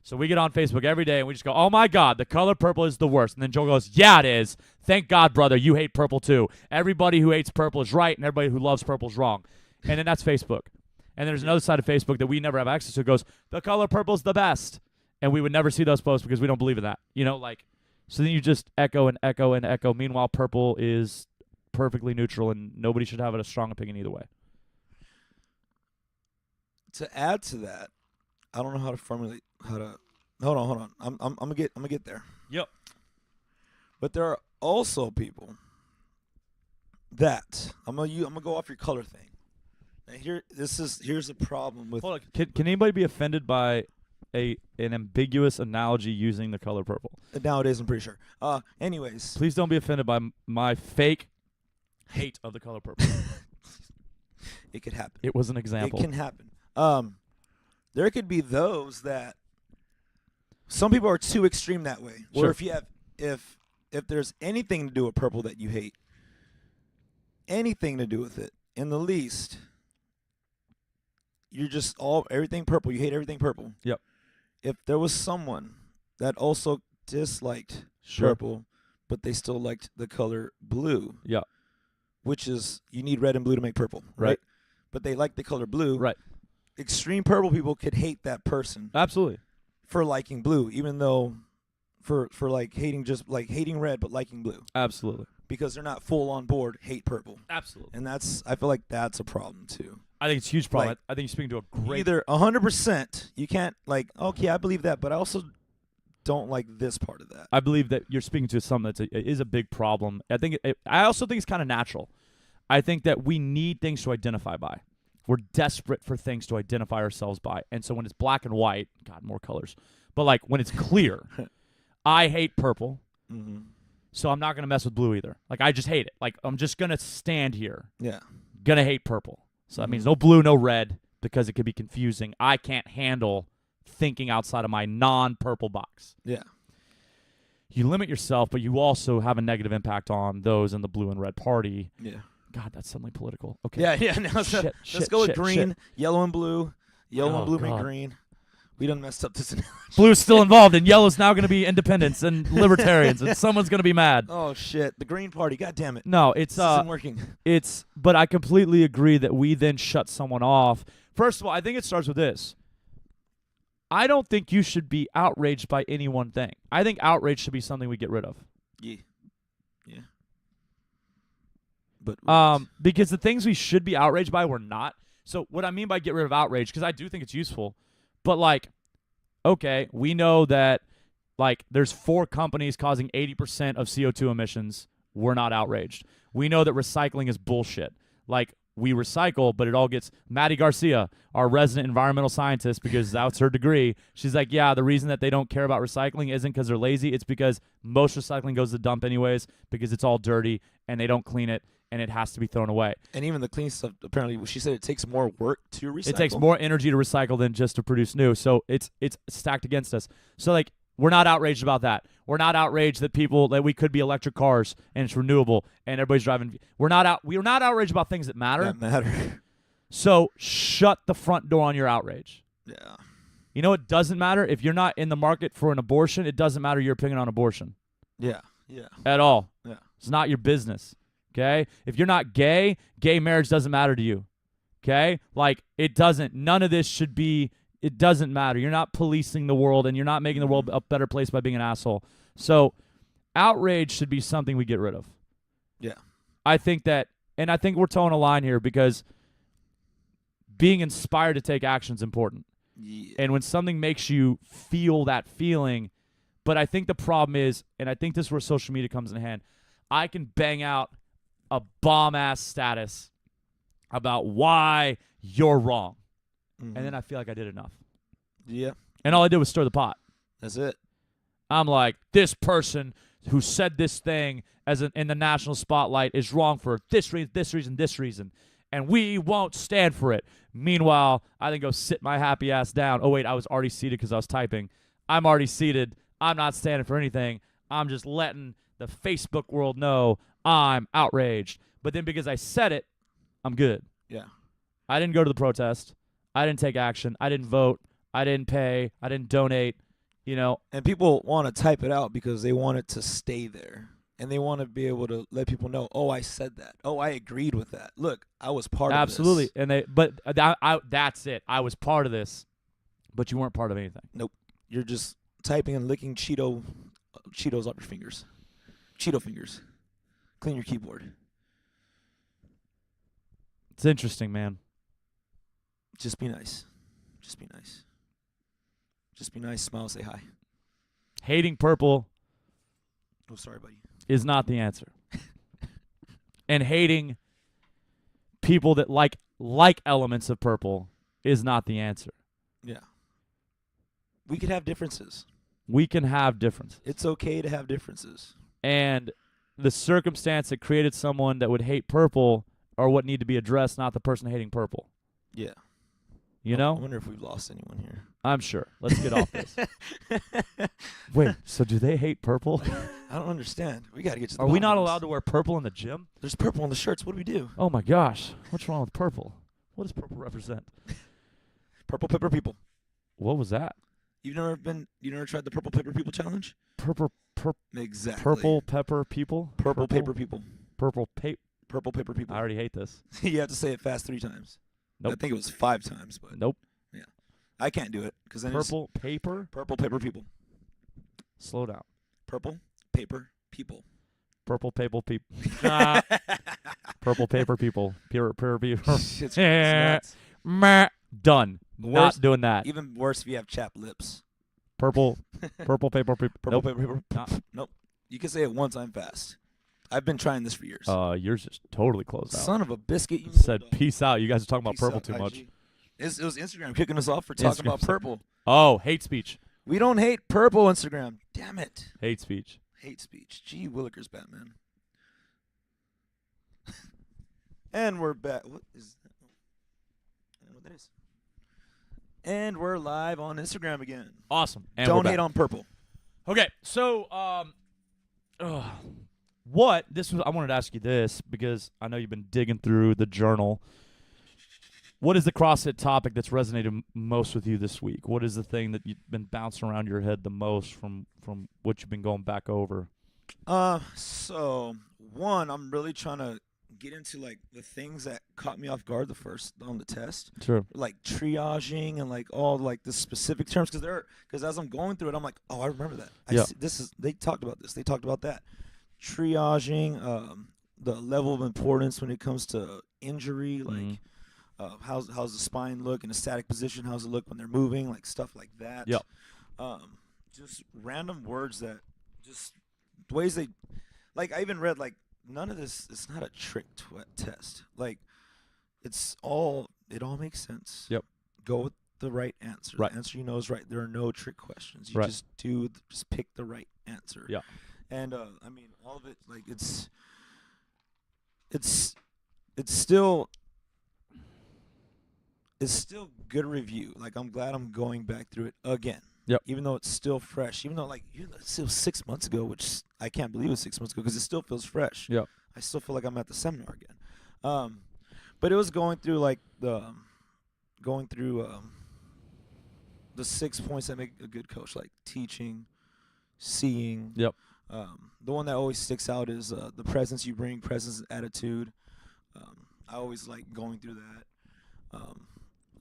So we get on Facebook every day, and we just go, oh my God, the color purple is the worst. And then Joel goes, yeah, it is. Thank God, brother, you hate purple too. Everybody who hates purple is right, and everybody who loves purple is wrong. And then that's Facebook. And there's another side of Facebook that we never have access to. It goes, the color purple's the best. And we would never see those posts because we don't believe in that. You know, like, so then you just echo and echo and echo. Meanwhile, purple is perfectly neutral, and nobody should have a strong opinion either way. To add to that, I don't know how to formulate hold on. I'm gonna get there. Yep. But there are also people that I'm gonna go off your color thing. Now here's the problem with. Hold on. Can anybody be offended by an ambiguous analogy using the color purple? Nowadays, I'm pretty sure. Anyways, please don't be offended by my fake hate of the color purple. It could happen. It was an example. It can happen. There could be those that some people are too extreme that way. Sure. Or if there's anything to do with purple that you hate, anything to do with it, in the least, you're just everything purple. You hate everything purple. Yep. If there was someone that also disliked purple, but they still liked the color blue. Yeah. Which is, you need red and blue to make purple, right? But they like the color blue. Right. Extreme purple people could hate that person. Absolutely. For liking blue, even though for like hating red but liking blue. Absolutely. Because they're not full on board hate purple. Absolutely. And I feel like that's a problem too. I think it's a huge problem. Like, I think you're speaking to a great. Either 100%, you can't like, okay, I believe that, but I also don't like this part of that. I believe that you're speaking to something is a big problem. I think I also think it's kind of natural. I think that we need things to identify by. We're desperate for things to identify ourselves by. And so when it's black and white, God, more colors. But like when it's clear, I hate purple. Mm-hmm. So I'm not going to mess with blue either. Like I just hate it. Like I'm just going to stand here. Yeah. Going to hate purple. So that means no blue, no red, because it could be confusing. I can't handle thinking outside of my non-purple box. Yeah. You limit yourself, but you also have a negative impact on those in the blue and red party. Yeah. God, that's suddenly political. Okay. Yeah. Now let's go with green, yellow, and blue. Yellow and blue make green. We done messed up this analogy. Blue's still involved, and yellow's now going to be independents and libertarians, and someone's going to be mad. Oh shit! The Green Party. God damn it. No, it's this isn't working. But I completely agree that we then shut someone off. First of all, I think it starts with this. I don't think you should be outraged by any one thing. I think outrage should be something we get rid of. Yeah. Yeah. But because the things we should be outraged by, we're not. So what I mean by get rid of outrage, because I do think it's useful, but like, okay, we know that like there's 4 companies causing 80% of CO2 emissions. We're not outraged. We know that recycling is bullshit. Like, we recycle, but it all gets... Maddie Garcia, our resident environmental scientist, because that's her degree, she's like, yeah, the reason that they don't care about recycling isn't because they're lazy. It's because most recycling goes to the dump anyways, because it's all dirty, and they don't clean it, and it has to be thrown away. And even the clean stuff, apparently, she said it takes more work to recycle. It takes more energy to recycle than just to produce new, so it's stacked against us. So, like, we're not outraged about that. We're not outraged that we could be electric cars and it's renewable and everybody's driving. We're not outraged about things that matter. That matter. So shut the front door on your outrage. Yeah. You know it doesn't matter if you're not in the market for an abortion. It doesn't matter your opinion on abortion. Yeah. Yeah. At all. Yeah. It's not your business. Okay? If you're not gay marriage doesn't matter to you. Okay? Like, it doesn't. None of this should be. It doesn't matter. You're not policing the world, and you're not making the world a better place by being an asshole. So outrage should be something we get rid of. Yeah. I think that, and I think we're towing a line here because being inspired to take action is important. Yeah. And when something makes you feel that feeling, but I think the problem is, and I think this is where social media comes in hand, I can bang out a bomb-ass status about why you're wrong. Mm-hmm. And then I feel like I did enough. Yeah. And all I did was stir the pot. That's it. I'm like, this person who said this thing in the national spotlight is wrong for this reason, and we won't stand for it. Meanwhile, I then go sit my happy ass down. Oh, wait, I was already seated because I was typing. I'm already seated. I'm not standing for anything. I'm just letting the Facebook world know I'm outraged. But then because I said it, I'm good. Yeah. I didn't go to the protest. I didn't take action. I didn't vote. I didn't pay. I didn't donate. You know. And people want to type it out because they want it to stay there. And they want to be able to let people know, oh, I said that. Oh, I agreed with that. Look, I was part of this. Absolutely. But that's it. I was part of this, but you weren't part of anything. Nope. You're just typing and licking Cheetos off your fingers. Cheeto fingers. Clean your keyboard. It's interesting, man. Just be nice. Just be nice. Just be nice, smile, say hi. Hating purple Oh, sorry, buddy. is not the answer. And hating people that like elements of purple is not the answer. Yeah. We could have differences. We can have differences. It's okay to have differences. And the circumstance that created someone that would hate purple are what need to be addressed, not the person hating purple. Yeah. You know? I wonder if we've lost anyone here. I'm sure. Let's get off this. Wait, so do they hate purple? I don't understand. We got to get to the Are we not bottom of allowed this. to wear purple in the gym? There's purple on the shirts. What do we do? Oh my gosh. What's wrong with purple? What does purple represent? Purple pepper people. What was that? You never tried the purple pepper people challenge? Purple Exactly. purple pepper people? Purple paper people. Purple Purple paper people. I already hate this. You have to say it fast 3 times. Nope. I think it was 5 times, but Nope. yeah, I can't do it because then Purple paper? purple paper people. Slow down. Purple paper people. Purple paper people. Purple paper people. Pure people. It's nuts. Meh. Done. Worse- Not doing that. Even worse if you have chapped lips. Purple paper people. Purple Nope. paper people. Nah. Nope. You can say it one time fast. I've been trying this for years. Yours just totally closed out. Son of a biscuit. You Said little dog. peace out. You guys are talking about Peace purple out, too IG. much. It was Instagram kicking us off for talking about Instagram's- purple. Oh, hate speech. We don't hate purple, Instagram. Damn it. Hate speech. Hate speech. Gee Willikers, Batman. And we're back. What is that? I don't know what that is. And we're live on Instagram again. Awesome. And Don't we're hate back. on purple. Okay, so what this was? I wanted to ask you this because I know you've been digging through the journal. What is the CrossFit topic that's resonated most with you this week? What is the thing that you've been bouncing around your head the most from what you've been going back over? So one, I'm really trying to get into like the things that caught me off guard on the test. Sure. Like triaging and like all like the specific terms because as I'm going through it, I'm like, oh, I remember that. Yeah. They talked about this. They talked about that. triaging, the level of importance when it comes to injury, like how's the spine look in a static position, how's it look when they're moving, like stuff like that. Yep. Just random words that just ways they like. I even read like none of this. It's not a trick test. Like it all makes sense. Yep. Go with the right answer. Right. The answer you know is right. There are no trick questions. You Right. just pick the right answer. Yeah. And I mean, all of it, like it's still good review. Like I'm glad I'm going back through it again. Yep. Even though it's still fresh. Even though it's still 6 months ago, which I can't believe it was 6 months ago because it still feels fresh. Yep. I still feel like I'm at the seminar again. But it was going through like the 6 points that make a good coach, like teaching, seeing. Yep. The one that always sticks out is the presence you bring, presence and attitude. I always like going through that.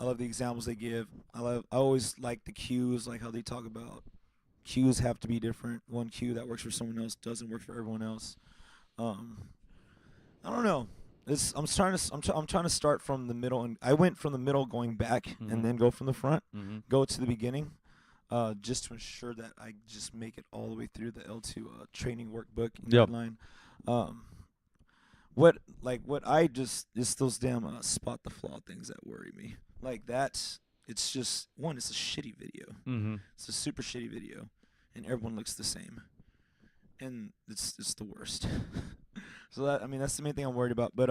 I love the examples they give. I always like the cues, like how they talk about cues have to be different. One cue that works for someone else doesn't work for everyone else. I don't know. I'm trying to start from the middle, and I went from the middle going back and then go from the front, go to the beginning, just to ensure that I just make it all the way through the L2 training workbook deadline. What I just is those damn spot the flaw things that worry me. Like it's just one. It's a shitty video. It's a super shitty video, and everyone looks the same, and it's the worst. So that's the main thing I'm worried about. But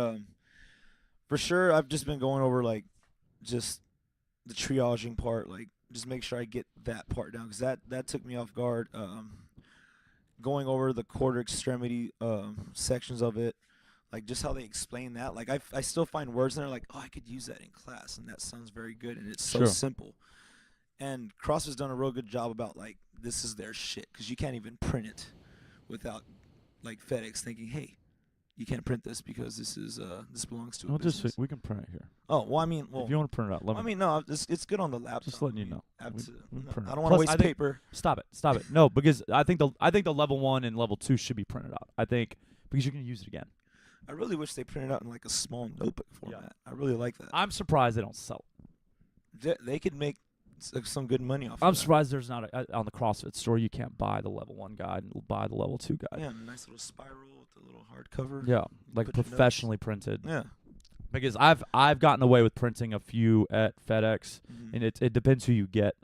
for sure, I've just been going over like just the triaging part, like just make sure I get that part down because that took me off guard. Going over the quarter extremity sections of it, like just how they explain that. Like I still find words in there like, oh, I could use that in class, and that sounds very good, and it's so simple. And CrossFit's done a real good job about like this is their shit because you can't even print it without like FedEx thinking, hey, you can't print this because this belongs to a business. We can print it here. Oh, well, I mean, if you want to print it out, no, it's good on the laptop. Just letting you know. I don't want to waste paper. Stop it. No, because I think the level 1 and level 2 should be printed out. I think because you can use it again. I really wish they printed out in like a small notebook format. I really like that. I'm surprised they don't sell it. They could make some good money off. I'm surprised there's not on the CrossFit store. You can't buy the level 1 guide and buy the level 2 guide. Yeah, a nice little spiral with a little hardcover. Yeah, like professionally printed. Yeah. Because I've gotten away with printing a few at FedEx, and it depends who you get.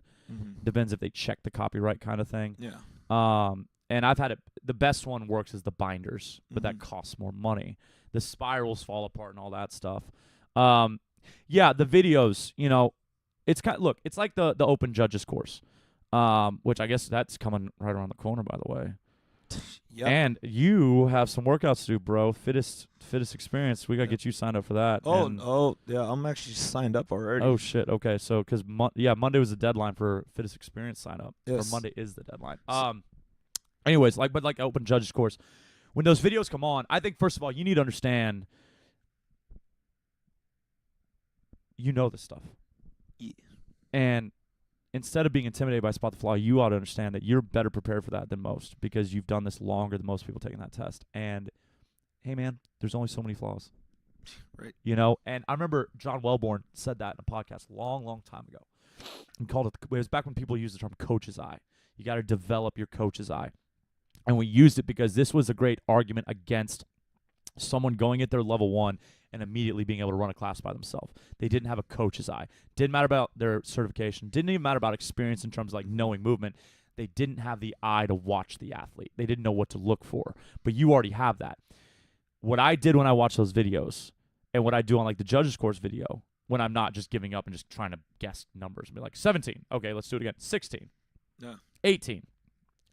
Depends if they check the copyright kind of thing. Yeah. And I've had it. The best one works is the binders, but that costs more money. The spirals fall apart and all that stuff. Yeah, the videos. It's it's like the Open Judges course, which I guess that's coming right around the corner, by the way. Yep. And you have some workouts to do, bro. Fittest experience. We gotta get you signed up for that. Oh, yeah. I'm actually signed up already. Oh shit. Okay, so because Monday was the deadline for Fittest Experience sign up. Yes. Or Monday is the deadline. Anyways, like Open Judges course, when those videos come on, I think first of all you need to understand. You know this stuff. Yeah. And instead of being intimidated by spot the flaw, you ought to understand that you're better prepared for that than most because you've done this longer than most people taking that test. And hey, man, there's only so many flaws. Right. And I remember John Wellborn said that in a podcast long, long time ago. He called it was back when people used the term coach's eye. You got to develop your coach's eye. And we used it because this was a great argument against someone going at their level 1 and immediately being able to run a class by themselves. They didn't have a coach's eye. Didn't matter about their certification. Didn't even matter about experience in terms of like knowing movement. They didn't have the eye to watch the athlete. They didn't know what to look for. But you already have that. What I did when I watched those videos and what I do on like the judges course video when I'm not just giving up and just trying to guess numbers and be like 17. Okay, let's do it again. 16. Yeah. 18.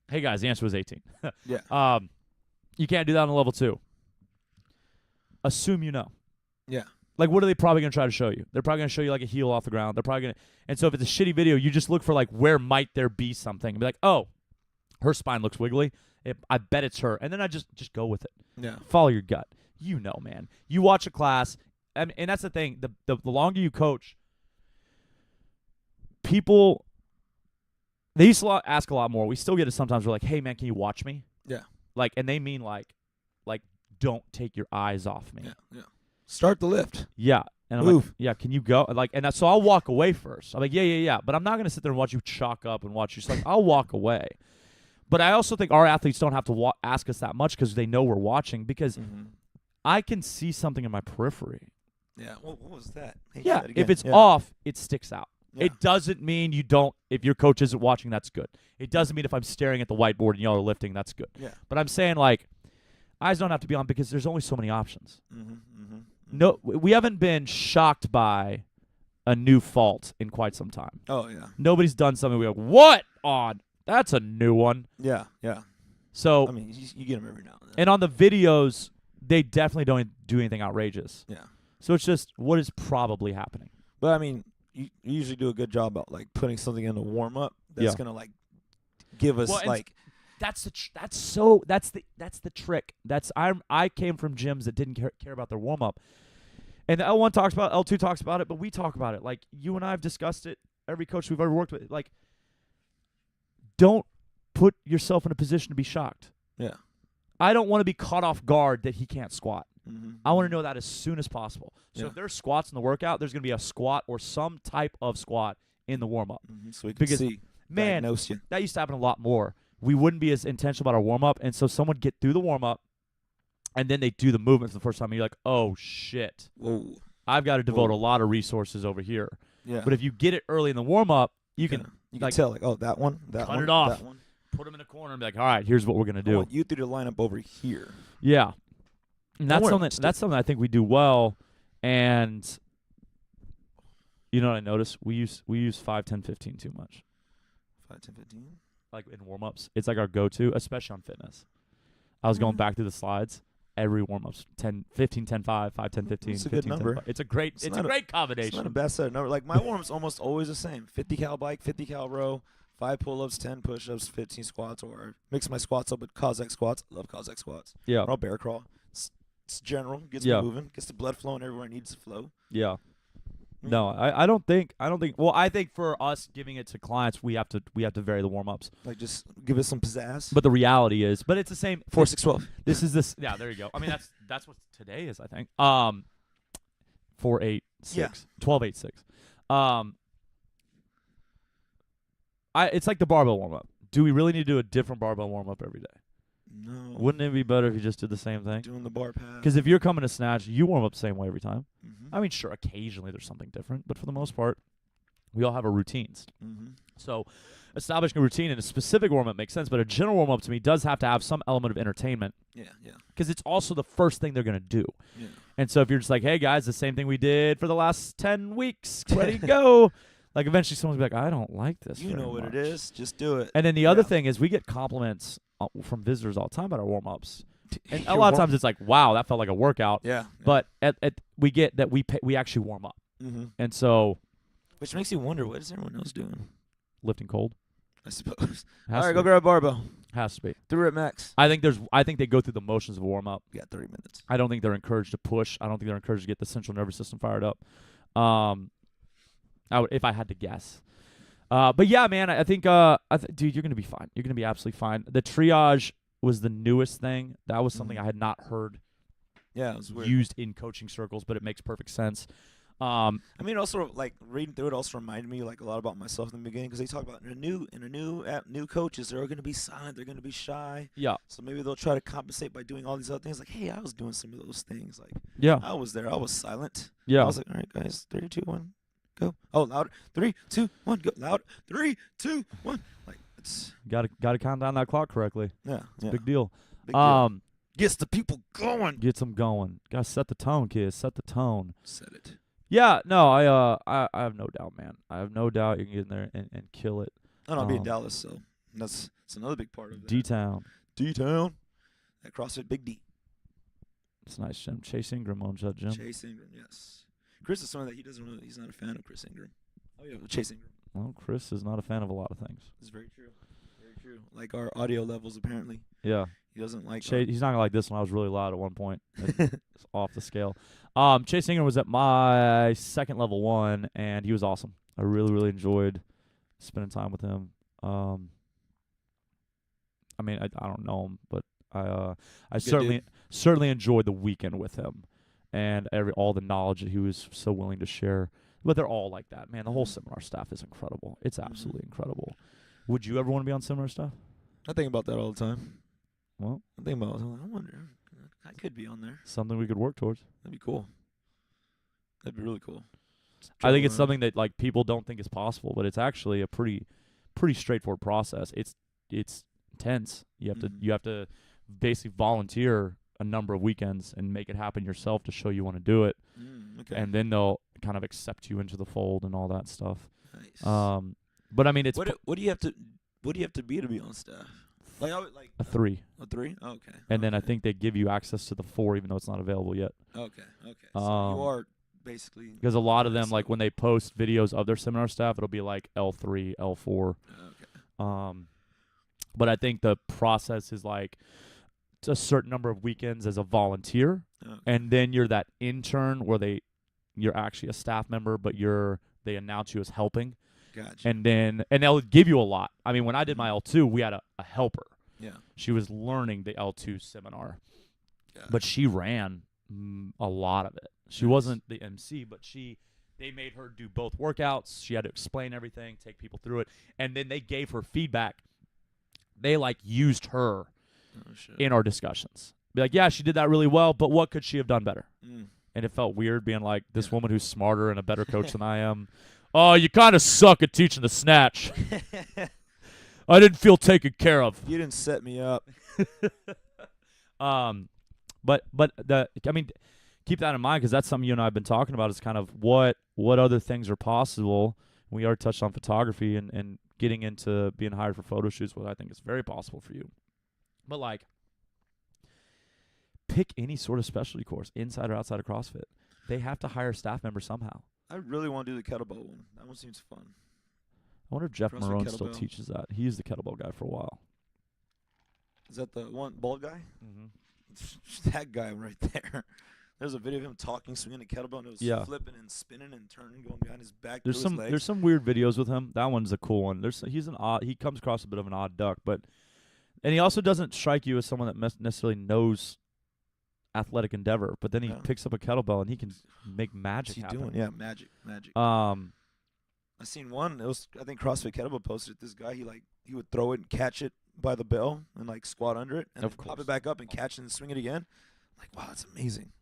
Hey guys, the answer was 18. Yeah. You can't do that on level 2. Assume you know. Yeah. Like, what are they probably going to try to show you? They're probably going to show you, like, a heel off the ground. They're probably going to... And so if it's a shitty video, you just look for, like, where might there be something. And be like, oh, her spine looks wiggly. I bet it's her. And then I just go with it. Yeah. Follow your gut. You know, man. You watch a class, and that's the thing. The longer you coach, people... They used to ask a lot more. We still get it sometimes. We're like, hey, man, can you watch me? Yeah. Like, and they mean, like, like, don't take your eyes off me. Yeah, yeah. Start the lift. Yeah. And I'm like, yeah, can you go? Like, and so I'll walk away first. I'm like, yeah. But I'm not going to sit there and watch you chalk up and watch you. It's like, I'll walk away. But I also think our athletes don't have to ask us that much because they know we're watching, because I can see something in my periphery. Yeah. What was that? Hey, Yeah. that If it's yeah. off, it sticks out. Yeah. It doesn't mean you don't, if your coach isn't watching, that's good. It doesn't mean if I'm staring at the whiteboard and y'all are lifting, that's good. Yeah. But I'm saying, like, eyes don't have to be on because there's only so many options. Mm-hmm. No, we haven't been shocked by a new fault in quite some time. Oh, yeah. Nobody's done something we go, what on? That's a new one. Yeah, yeah. So, I mean, you get them every now and then. and on the videos, they definitely don't do anything outrageous. Yeah. So it's just what is probably happening. But, I mean, you usually do a good job about, like, putting something in a warm-up that's going to, like, give us, like... That's the trick. I came from gyms that didn't care about their warm up, and L1 talks about, L2 talks about it, but we talk about it. Like, you and I have discussed it. Every coach we've ever worked with, like, don't put yourself in a position to be shocked. Yeah. I don't want to be caught off guard that he can't squat. Mm-hmm. I want to know that as soon as possible. So if there's squats in the workout, there's going to be a squat or some type of squat in the warm up. Mm-hmm. So we can see, diagnose you. That used to happen a lot more. We wouldn't be as intentional about our warm-up, and so someone would get through the warm-up, and then they do the movements the first time, and you're like, oh, shit. Whoa. I've got to devote a lot of resources over here. Yeah. But if you get it early in the warm-up, you can like, tell, like, oh, that one, that cut one, it off, that one. put them in a corner, and be like, all right, here's what we're going to do. I want you three to line up over here. Yeah. And that's something I think we do well, and you know what I noticed? We use 5, 10, 15 too much. 5, 10, 15? Like in warm-ups. It's like our go-to, especially on fitness. I was going back through the slides. Every warm-up's 10, 15, 10, 5, 5, 10, 15, It's a 15, good number. 10, 5. It's a great combination. It's not a bad set of number. Like, my warm-up's almost always the same. 50 cal bike, 50 cal row, 5 pull-ups, 10 push-ups, 15 squats, or mix my squats up with Cossack squats. Love Cossack squats. Yeah. Or I'll bear crawl. It's general. Gets me moving. Gets the blood flowing everywhere it needs to flow. Yeah. No, I don't think. Well, I think for us giving it to clients, we have to vary the warm ups. Like, just give it some pizzazz. But the reality is, but it's the same. 4, 6, 12. This is this. Yeah, there you go. I mean, that's what today is. I think. 4, 8, 6, 12, 8, 6. It's like the barbell warm up. Do we really need to do a different barbell warm up every day? No. Wouldn't it be better if you just did the same thing? Doing the bar pass. Because if you're coming to snatch, you warm up the same way every time. Mm-hmm. I mean, sure, occasionally there's something different, but for the most part, we all have our routines. Mm-hmm. So establishing a routine in a specific warm-up makes sense, but a general warm-up to me does have to have some element of entertainment. Yeah. Because it's also the first thing they're going to do. Yeah. And so if you're just like, hey, guys, the same thing we did for the last 10 weeks, ready to go. Like, eventually someone's going to be like, I don't like this. You know what it is. Just do it. And then the other thing is we get compliments from visitors all the time about our warm-ups. And a lot of times it's like, wow, that felt like a workout. Yeah. But we get that we actually warm up. Mm-hmm. And so. Which makes you wonder, what is everyone else doing? Lifting cold, I suppose. All right, go grab a barbell. Has to be. 3 rep max. I think they go through the motions of a warm up. You got 30 minutes. I don't think they're encouraged to push. I don't think they're encouraged to get the central nervous system fired up. I would, if I had to guess. But yeah, man, I think, dude, you're gonna be fine. You're gonna be absolutely fine. The triage was the newest thing. That was something I had not heard. Yeah, it was weird. Used in coaching circles, but it makes perfect sense. I mean, also, like, reading through it also reminded me, like, a lot about myself in the beginning, because they talk about new coaches, they're going to be silent, they're going to be shy. Yeah. So maybe they'll try to compensate by doing all these other things. Like, hey, I was doing some of those things. Like, yeah, I was there. I was silent. Yeah. I was like, all right, guys, 3, 2, 1, go. Oh, louder. 3, 2, 1, go. Loud. 3, 2, 1. Like, it's got to count down that clock correctly. yeah, It's a big deal. Big deal. Gets the people going. Gets them going. Got to set the tone, kids. Set the tone. Said it. Yeah, no, I have no doubt, man. I have no doubt you can get in there and kill it. And I'll be in Dallas, so that's another big part of it. D-Town. D-Town. That CrossFit Big D. It's a nice gym. Chase Ingram owns that gym. Chase Ingram, yes. Chris is someone that he's not a fan of Chris Ingram. Oh, yeah, Chase Ingram. Well, Chris is not a fan of a lot of things. It's very true. Very true. Like our audio levels, apparently. Yeah. He doesn't like He's not going to like this one. I was really loud at one point. It's off the scale. Chase Ingram was at my second level 1, and he was awesome. I really, really enjoyed spending time with him. I mean, I don't know him, but I Good certainly enjoyed the weekend with him, and all the knowledge that he was so willing to share. But they're all like that, man. The whole seminar staff is incredible. It's absolutely incredible. Would you ever want to be on seminar staff? I think about that all the time. Well, I think about it. I wonder. I could be on there. something we could work towards. That'd be cool. That'd be really cool. I think it's something that like people don't think is possible, but it's actually a pretty straightforward process. It's intense. You have to basically volunteer a number of weekends and make it happen yourself to show you want to do it. Okay. And then they'll kind of accept you into the fold and all that stuff. Nice. But I mean, it's what do you have to be on staff? Like a 3. A 3? Oh, okay. And then I think they give you access to the 4, even though it's not available yet. Okay. So you are basically, because a lot of them, like when they post videos of their seminar staff, it'll be like L3, L4. okay. But I think the process is like a certain number of weekends as a volunteer, and then you're that intern where you're actually a staff member, but they announce you as helping. Gotcha. And they'll give you a lot. I mean, when I did my L2, we had a helper. Yeah. She was learning the L2 seminar, Gotcha. but she ran a lot of it. She wasn't the MC, but they made her do both workouts. She had to explain everything, take people through it, and then they gave her feedback. They like used her in our discussions. Be like, yeah, she did that really well, but what could she have done better? And it felt weird being like this woman who's smarter and a better coach than I am. Oh, you kind of suck at teaching the snatch. I didn't feel taken care of. You didn't set me up. But I mean, keep that in mind because that's something you and I have been talking about. Is kind of what other things are possible. We already touched on photography and getting into being hired for photo shoots, what I think is very possible for you. But like, pick any sort of specialty course, inside or outside of CrossFit. They have to hire staff members somehow. I really want to do the kettlebell one. That one seems fun. I wonder if Jeff CrossFit Marone still kettlebell. teaches that. He was the kettlebell guy for a while. Is that the one bald guy? Mm-hmm. That guy right there. There's a video of him talking, swinging a kettlebell, and it was flipping and spinning and turning, going behind his back. There's some weird videos with him. That one's a cool one. He comes across a bit of an odd duck, and he also doesn't strike you as someone that necessarily knows athletic endeavor. But then he picks up a kettlebell and he can make magic happen. What's he doing? Yeah, magic. I seen one. It was, I think CrossFit Kettlebell posted it. This guy, he would throw it and catch it by the bell and like squat under it and then pop it back up and catch it and swing it again. Like, wow, that's amazing.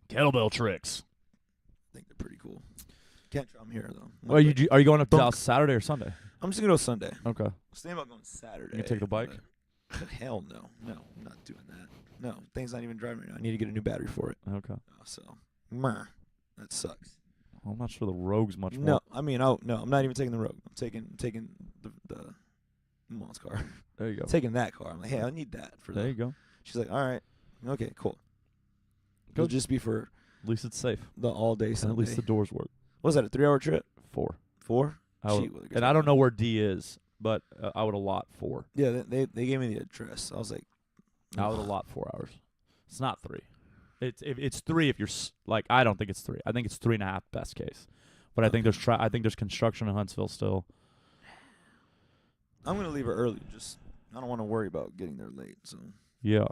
Kettlebell tricks. I think they're pretty cool. Can't try them here though. Well, are you going up to Dallas Saturday or Sunday? I'm just gonna go Sunday. Okay. I was thinking about going Saturday. You take the bike? Hell no. No, I'm not doing that. No, thing's not even driving right now. I need to get a new battery for it. Okay. That sucks. I'm not sure the Rogue's much more. No, I mean, no, I'm not even taking the Rogue. I'm taking the mom's car. There you go. Taking that car. I'm like, hey, I need that for There you go. She's like, all right, okay, cool. Go. It'll just be for At least it's safe. the all day And Sunday. at least the doors work. Was that a 3-hour trip? 4. 4? And I don't know where D is, but I would allot 4. Yeah, they gave me the address. I was like, I would allot 4 hours. It's not 3. It's 3 if you're like, I don't think it's 3. I think it's 3.5 best case. But I think there's construction in Huntsville still. I'm gonna leave it early. I don't want to worry about getting there late. So Yeah.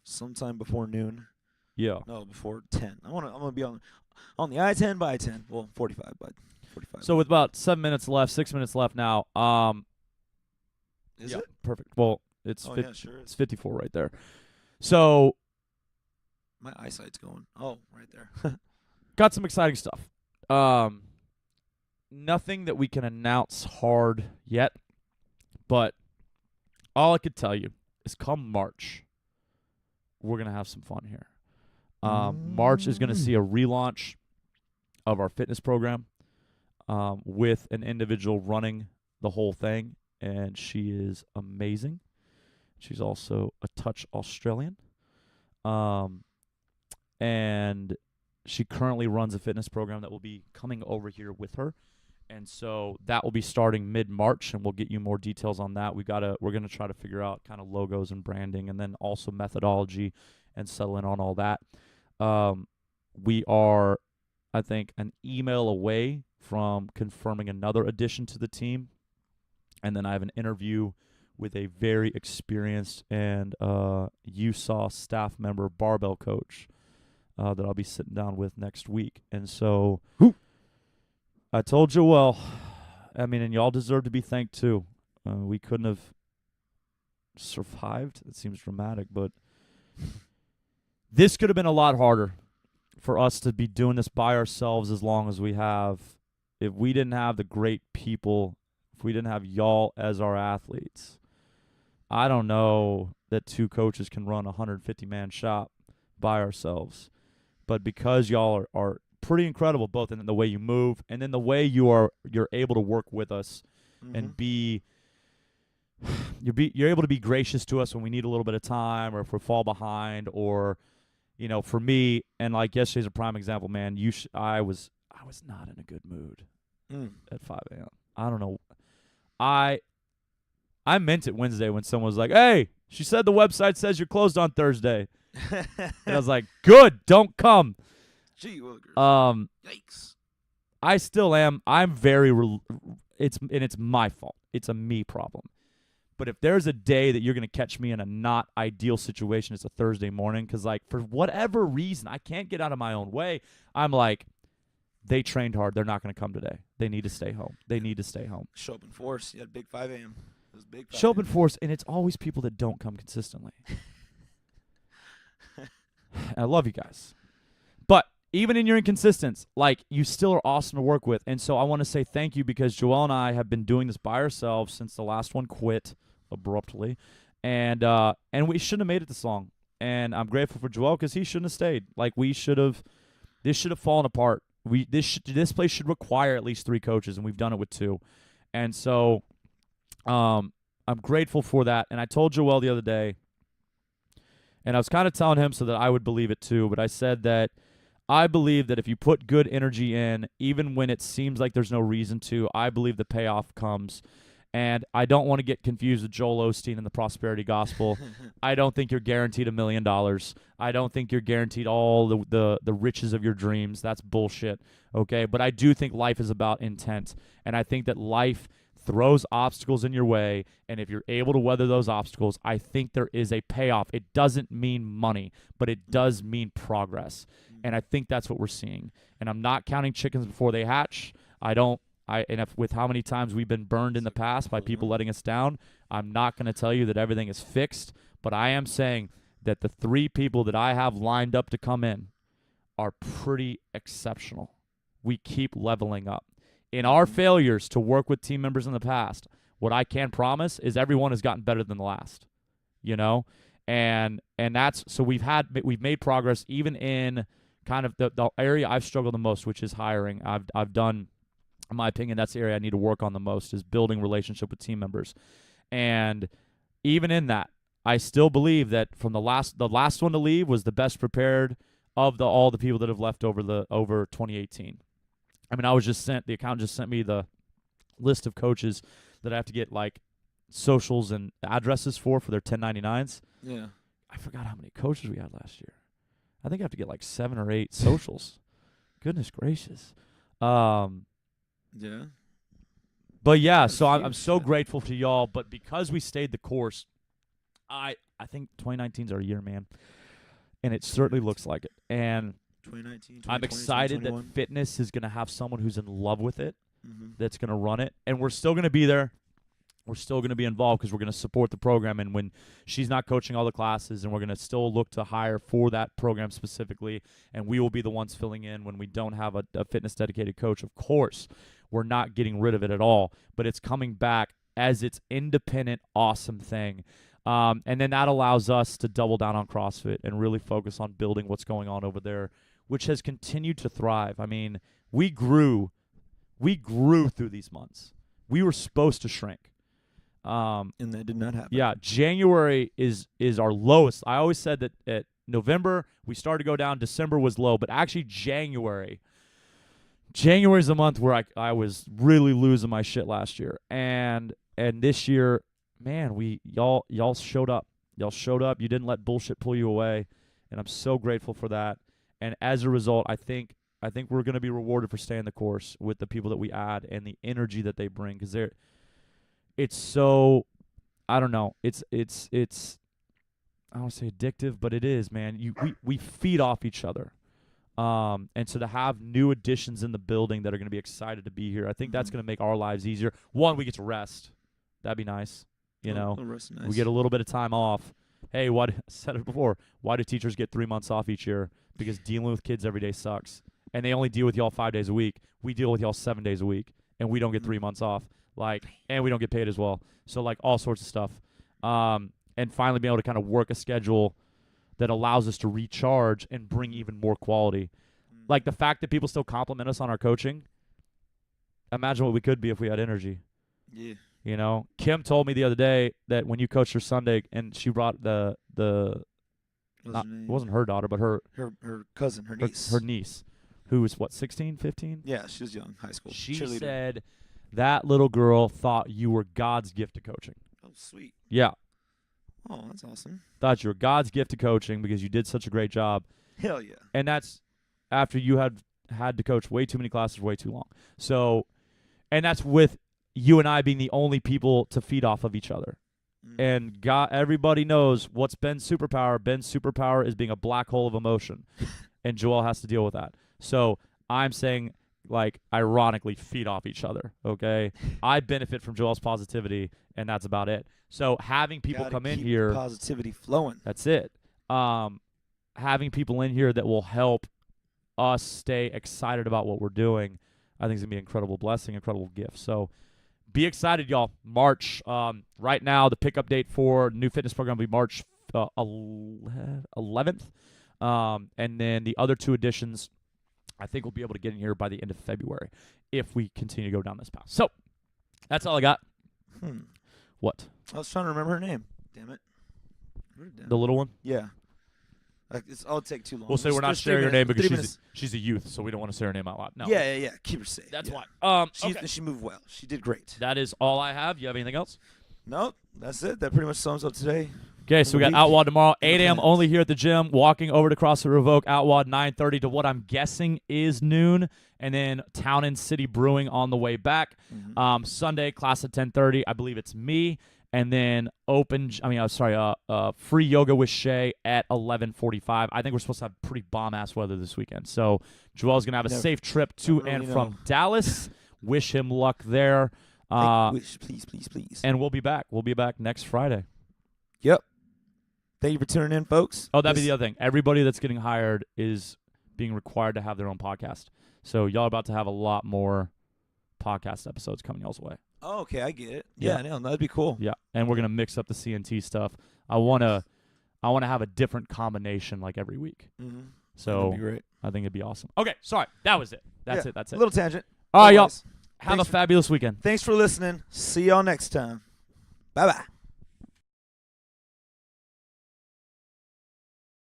sometime before noon. Yeah. No, before 10. I'm gonna be on the I-10 by 10. Well, 45 by 45. So with about 6 minutes left now. Is it? Perfect. Well, it's Yeah, sure. it's 54 right there. So My eyesight's going. Oh, right there. got some exciting stuff. Nothing that we can announce hard yet, but all I could tell you is come March, we're going to have some fun here. March is going to see a relaunch of our fitness program with an individual running the whole thing, and she is amazing. She's also a touch Australian. And she currently runs a fitness program that will be coming over here with her. And so that will be starting mid-March, and we'll get you more details on that. We're going to try to figure out kind of logos and branding and then also methodology and settle in on all that. We are, I think, an email away from confirming another addition to the team. And then I have an interview with a very experienced and USAW staff member barbell coach that I'll be sitting down with next week. And so I told Joelle, I mean, and y'all deserve to be thanked too. We couldn't have survived. It seems dramatic, but this could have been a lot harder for us to be doing this by ourselves as long as we have. If we didn't have the great people, if we didn't have y'all as our athletes, I don't know that two coaches can run a 150-man shop by ourselves. But because y'all are pretty incredible, both in the way you move and in the way you're able to work with us and you're able to be gracious to us when we need a little bit of time or if we fall behind, or for me, and like yesterday's a prime example, man. I was not in a good mood at 5 a.m. I don't know. I meant it Wednesday when someone was like, "Hey, she said the website says you're closed on Thursday." And I was like, "Good, don't come." Gee willikers. Yikes. I still am. I'm very. It's my fault. It's a me problem. But if there's a day that you're gonna catch me in a not ideal situation, it's a Thursday morning. Because like for whatever reason, I can't get out of my own way. I'm like, they trained hard. They're not gonna come today. They need to stay home. They need to stay home. Show up in force. You had big 5 a.m. It was big 5 Show up in force, and it's always people that don't come consistently. I love you guys. But even in your inconsistence, like, you still are awesome to work with. And so I want to say thank you, because Joelle and I have been doing this by ourselves since the last one quit abruptly. And we shouldn't have made it this long. And I'm grateful for Joelle, because he shouldn't have stayed. Like, this should have fallen apart. This place should require at least 3 coaches, and we've done it with 2. And so I'm grateful for that. And I told Joelle the other day, and I was kind of telling him so that I would believe it too, but I said that I believe that if you put good energy in, even when it seems like there's no reason to, I believe the payoff comes. And I don't want to get confused with Joel Osteen and the prosperity gospel. I don't think you're guaranteed $1 million. I don't think you're guaranteed all the riches of your dreams. That's bullshit, okay? But I do think life is about intent. And I think that life throws obstacles in your way, and if you're able to weather those obstacles, I think there is a payoff. It doesn't mean money, but it does mean progress. And I think that's what we're seeing. And I'm not counting chickens before they hatch. With how many times we've been burned in the past by people letting us down, I'm not going to tell you that everything is fixed, but I am saying that the 3 people that I have lined up to come in are pretty exceptional. We keep leveling up. In our failures to work with team members in the past, what I can promise is everyone has gotten better than the last, and that's, so we've made progress even in kind of the area I've struggled the most, which is hiring. I've done, in my opinion, that's the area I need to work on the most, is building relationship with team members. And even in that, I still believe that from the last one to leave was the best prepared of all the people that have left over 2018. I mean, the accountant just sent me the list of coaches that I have to get, like, socials and addresses for their 1099s. Yeah. I forgot how many coaches we had last year. I think I have to get, like, 7 or 8 socials. Goodness gracious. Yeah. But, yeah, so I'm so grateful to y'all. But because we stayed the course, I think 2019's our year, man. And it certainly looks like it. And 2019, I'm excited that fitness is going to have someone who's in love with it, that's going to run it. And we're still going to be there. We're still going to be involved because we're going to support the program. And when she's not coaching all the classes, and we're going to still look to hire for that program specifically, and we will be the ones filling in when we don't have a fitness dedicated coach. Of course, we're not getting rid of it at all, but it's coming back as its independent, awesome thing. And then that allows us to double down on CrossFit and really focus on building what's going on over there, which has continued to thrive. I mean, we grew through these months. We were supposed to shrink. And that did not happen. Yeah, January is our lowest. I always said that at November we started to go down, December was low, but actually January is the month where I was really losing my shit last year. And this year, man, y'all showed up. Y'all showed up. You didn't let bullshit pull you away, and I'm so grateful for that. And as a result, I think we're going to be rewarded for staying the course with the people that we add and the energy that they bring, because I don't know. It's I don't want to say addictive, but it is, man. We feed off each other. And so to have new additions in the building that are going to be excited to be here, I think that's going to make our lives easier. One, we get to rest. That'd be nice. You know, nice. we get a little bit of time off. Hey, I said it before. Why do teachers get 3 months off each year? Because dealing with kids every day sucks. And they only deal with y'all 5 days a week. We deal with y'all 7 days a week. And we don't get 3 months off. And we don't get paid as well. So, all sorts of stuff. And finally being able to kind of work a schedule that allows us to recharge and bring even more quality. Like the fact that people still compliment us on our coaching. Imagine what we could be if we had energy. Yeah. You know, Kim told me the other day that when you coached her Sunday and she brought it wasn't her daughter, but her cousin, her niece. Her niece, who was, 16, 15? Yeah, she was young, high school. She cheerleader. said that little girl thought you were God's gift to coaching. Oh, sweet. Yeah. Oh, that's awesome. Thought you were God's gift to coaching because you did such a great job. Hell yeah. And that's after you had to coach way too many classes way too long. So, and that's with you and I being the only people to feed off of each other. And everybody knows what's Ben's superpower. Ben's superpower is being a black hole of emotion. And Joelle has to deal with that. So I'm saying, ironically, feed off each other, okay? I benefit from Joelle's positivity, and that's about it. So having people come in here. Positivity flowing. That's it. Having people in here that will help us stay excited about what we're doing, I think is going to be an incredible blessing, incredible gift. So be excited, y'all. March. Right now, the pickup date for new fitness program will be March 11th. And then the other 2 editions, I think we'll be able to get in here by the end of February if we continue to go down this path. So that's all I got. What? I was trying to remember her name. Damn it. The little one? Yeah. It'll take too long. We'll say we're not sharing her name because she's a youth, so we don't want to say her name out loud. No. Yeah. Keep her safe. That's why. Okay. She moved well. She did great. That is all I have. You have anything else? Nope. That's it. That pretty much sums up today. Okay, so we got Outwad tomorrow, 8 a.m. only here at the gym. Walking over to CrossFit Revoke, Outwad 9:30 to what I'm guessing is noon, and then Town and City Brewing on the way back. Sunday class at 10:30. I believe it's me, and then free yoga with Shay at 11:45. I think we're supposed to have pretty bomb-ass weather this weekend. So Joelle's gonna have a safe trip to and from Dallas. Wish him luck there. Please. And we'll be back. We'll be back next Friday. Yep. Thank you for tuning in, folks. Oh, that'd be the other thing. Everybody that's getting hired is being required to have their own podcast. So y'all are about to have a lot more podcast episodes coming y'all's way. Oh, okay, I get it. Yeah, no, that'd be cool. Yeah, and we're gonna mix up the CNT stuff. I wanna have a different combination every week. So that'd be great. I think it'd be awesome. Okay, sorry, that was it. That's it. A little tangent. All right, y'all. Have a fabulous weekend. Thanks for listening. See y'all next time. Bye-bye.